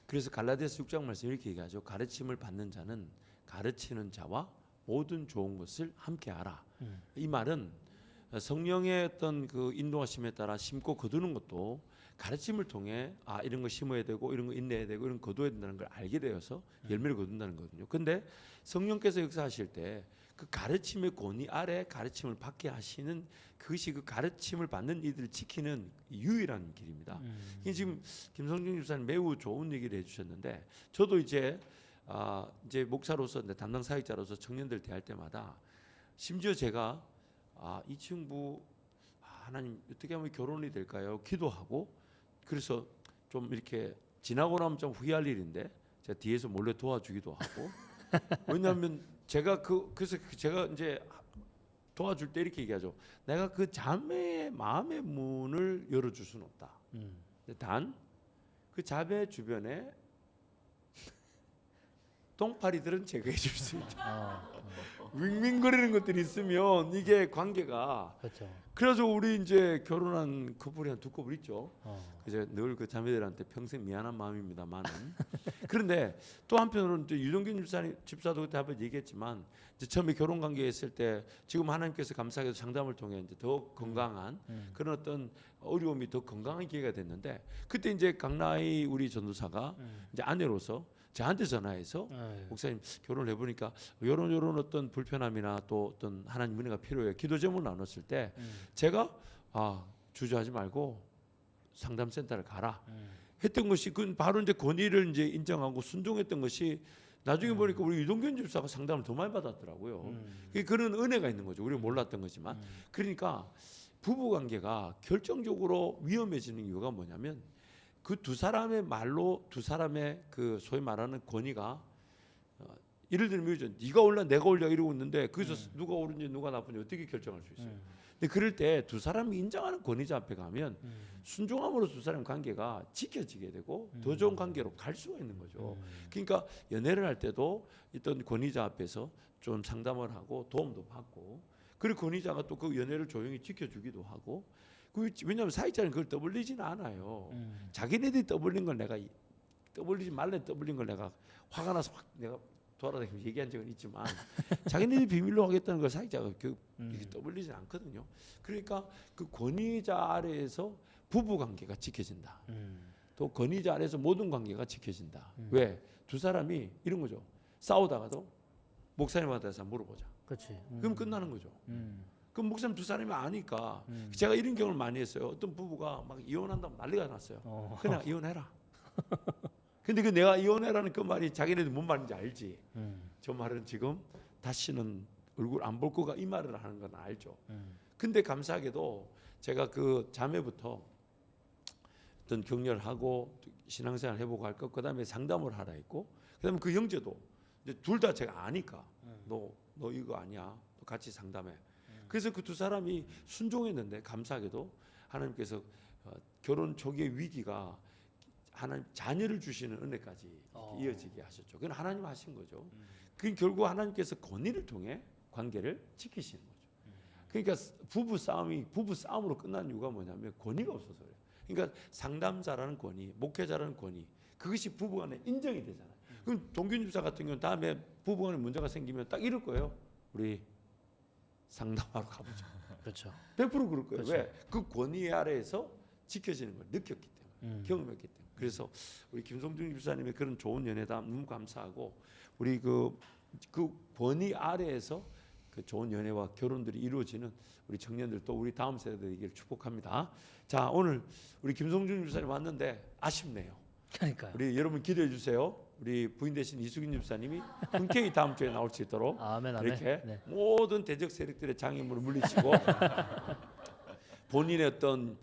그래서 갈라디아서 6장 말씀 이렇게 얘기하죠. 가르침을 받는 자는 가르치는 자와 모든 좋은 것을 함께 하라. 이 말은 성령의 어떤 그 인도하심에 따라 심고 거두는 것도 가르침을 통해 이런 거 심어야 되고 이런 거 인내해야 되고 이런 거 거둬야 된다는 걸 알게 되어서 열매를 거둔다는 거거든요. 근데 성령께서 역사하실 때 그 가르침의 권위 아래 가르침을 받게 하시는 그것이 그 가르침을 받는 이들을 지키는 유일한 길입니다. 이게 지금 김성중 집사님 매우 좋은 얘기를 해주셨는데 저도 이제 목사로서 담당 사역자로서 청년들 대할 때마다 심지어 제가 이 친구 하나님 어떻게 하면 결혼이 될까요? 기도하고 그래서 좀 이렇게 지나고 나면 좀 후회할 일인데 제가 뒤에서 몰래 도와주기도 하고 왜냐하면 그래서 제가 이제 도와줄 때 이렇게 얘기하죠. 내가 그 자매의 마음의 문을 열어줄 수는 없다. 단 그 자매 주변에 똥파리들은 제거해 줄 수 있다. 윙윙거리는 것들이 있으면 이게 관계가 그렇죠. 그래서 우리 이제 결혼한 커플이 한 두 커플 있죠. 그래서 늘 그 자매들한테 평생 미안한 마음입니다만은 그런데 또 한편으로는 또 유동균 집사도 그때 한번 얘기했지만 이제 처음에 결혼 관계에 있을 때 지금 하나님께서 감사하게도 상담을 통해 이제 더 건강한 그런 어떤 어려움이 더 건강한 기회가 됐는데 그때 이제 강나희 우리 전도사가 이제 아내로서 저한테 전화해서 목사님 결혼을 해보니까 요런 어떤 불편함이나 또 어떤 하나님 은혜가 필요해요. 기도 제목을 나눴을 때 제가 주저하지 말고 상담센터를 가라 했던 것이 그 바로 이제 권위를 이제 인정하고 순종했던 것이 나중에 보니까 우리 유동균 집사가 상담을 더 많이 받았더라고요. 그런 은혜가 있는 거죠. 우리가 몰랐던 거지만 그러니까 부부 관계가 결정적으로 위험해지는 이유가 뭐냐면 그 두 사람의 말로 두 사람의 그 소위 말하는 권위가 예를 들면 이제 네가 올라 내가 올려 이러고 있는데 거기서 누가 옳은지 누가 나쁜지 어떻게 결정할 수 있어요? 근데 그럴 때 두 사람이 인정하는 권위자 앞에 가면 순종함으로 두 사람 관계가 지켜지게 되고 더 좋은 관계로 갈 수가 있는 거죠. 그러니까 연애를 할 때도 어떤 권위자 앞에서 좀 상담을 하고 도움도 받고 그리고 권위자가 또 그 연애를 조용히 지켜주기도 하고 왜냐하면 사회자는 그걸 떠벌리지는 않아요. 자기네들이 떠벌린 걸 내가 떠벌리지 말래 떠벌린 걸 내가 화가 나서 확 내가 돌아다니면서 얘기한 적은 있지만 자기네들이 비밀로 하겠다는 걸 사회자가 이렇게 떠벌리지는 않거든요. 그러니까 그 권위자 아래에서 부부 관계가 지켜진다. 또 권위자 아래에서 모든 관계가 지켜진다. 왜? 두 사람이 이런 거죠. 싸우다가도 목사님한테 가서 물어보자. 그렇지. 그럼 끝나는 거죠. 그럼 목사님 두 사람이 아니까 제가 이런 경험을 많이 했어요. 어떤 부부가 막 이혼한다고 난리가 났어요. 그냥 이혼해라. 근데 그 내가 이혼해라는 그 말이 자기네들 뭔 말인지 알지. 저 말은 지금 다시는 얼굴 안 볼 거가 이 말을 하는 건 알죠. 근데 감사하게도 제가 그 자매부터 어떤 격려를 하고 신앙생활 해보고 할 것, 그다음에 상담을 하라 했고, 그다음에 그 형제도 이제 둘 다 제가 아니까 너 이거 아니야. 또 같이 상담해. 그래서 그 두 사람이 순종했는데 감사하게도 하나님께서 결혼 초기의 위기가 하나님 자녀를 주시는 은혜까지 이어지게 하셨죠. 그건 하나님 하신 거죠. 그 결국 하나님께서 권위를 통해 관계를 지키시는 거죠. 그러니까 부부 싸움으로 끝난 이유가 뭐냐면 권위가 없어서 그래요. 그러니까 상담자라는 권위, 목회자라는 권위, 그것이 부부간에 인정이 되잖아요. 그럼 동균 집사 같은 경우는 다음에 부부간에 문제가 생기면 딱 이럴 거예요. 우리 상담하러 가보자. 그렇죠. 100% 그럴 거예요. 그렇죠. 왜? 그 권위 아래에서 지켜지는 걸 느꼈기 때문에, 경험했기 때문에. 그래서 우리 김성중 집사님의 그런 좋은 연애담 너무 감사하고 우리 그 권위 아래에서 그 좋은 연애와 결혼들이 이루어지는 우리 청년들 또 우리 다음 세대들에게 축복합니다. 자, 오늘 우리 김성중 집사님 왔는데 아쉽네요. 그러니까요. 우리 여러분 기도해 주세요. 우리 부인 되신 이수긴 집사님이 흔쾌히 다음 주에 나올 수 있도록 아멘, 아멘. 이렇게 네. 모든 대적 세력들의 장애물을 물리치고 본인의 어떤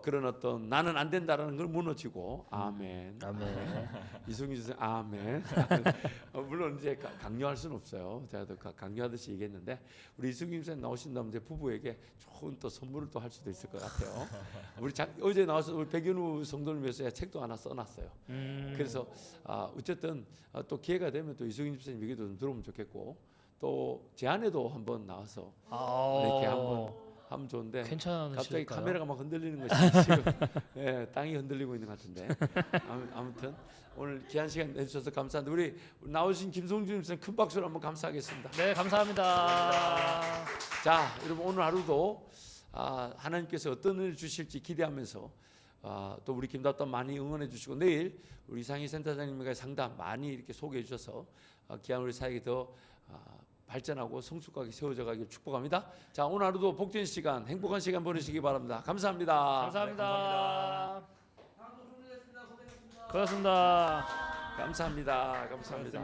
그런 어떤 나는 안 된다라는 걸 무너지고 아멘. 아멘. 이승기 선생 아멘. 물론 이제 강요할 수는 없어요. 제가 또 강요하듯이 얘기했는데 우리 이승기 선생 나오신다면 이제 부부에게 좋은 또 선물을 또 할 수도 있을 것 같아요. 우리 어제 나와서 우리 백연우 성도를 위해서 책도 하나 써놨어요. 그래서 어쨌든 또 기회가 되면 또 이승기 선생님 얘기도 좀 들어보면 좋겠고 또 제 아내도 한번 나와서 이렇게 한번 하면 좋은데 괜찮으실까요? 갑자기 카메라가 막 흔들리는 것이 지금 땅이 흔들리고 있는 것 같은데 아무튼 오늘 귀한 시간 내주셔서 감사합니다. 우리 나오신 김성준 선생 큰 박수로 한번 감사하겠습니다. 네, 감사합니다. 자, 여러분 오늘 하루도 하나님께서 어떤 은혜를 주실지 기대하면서 또 우리 김답답 많이 응원해 주시고 내일 우리 이상희 센터장님과 상담 많이 이렇게 소개해 주셔서 귀한 우리 사역이 더 발전하고 성숙하게 세워져 가길 축복합니다. 자, 오늘 하루도 복된 시간, 행복한 시간 보내시기 바랍니다. 감사합니다. 감사합니다. 그렇습니다. 감사합니다. 감사합니다.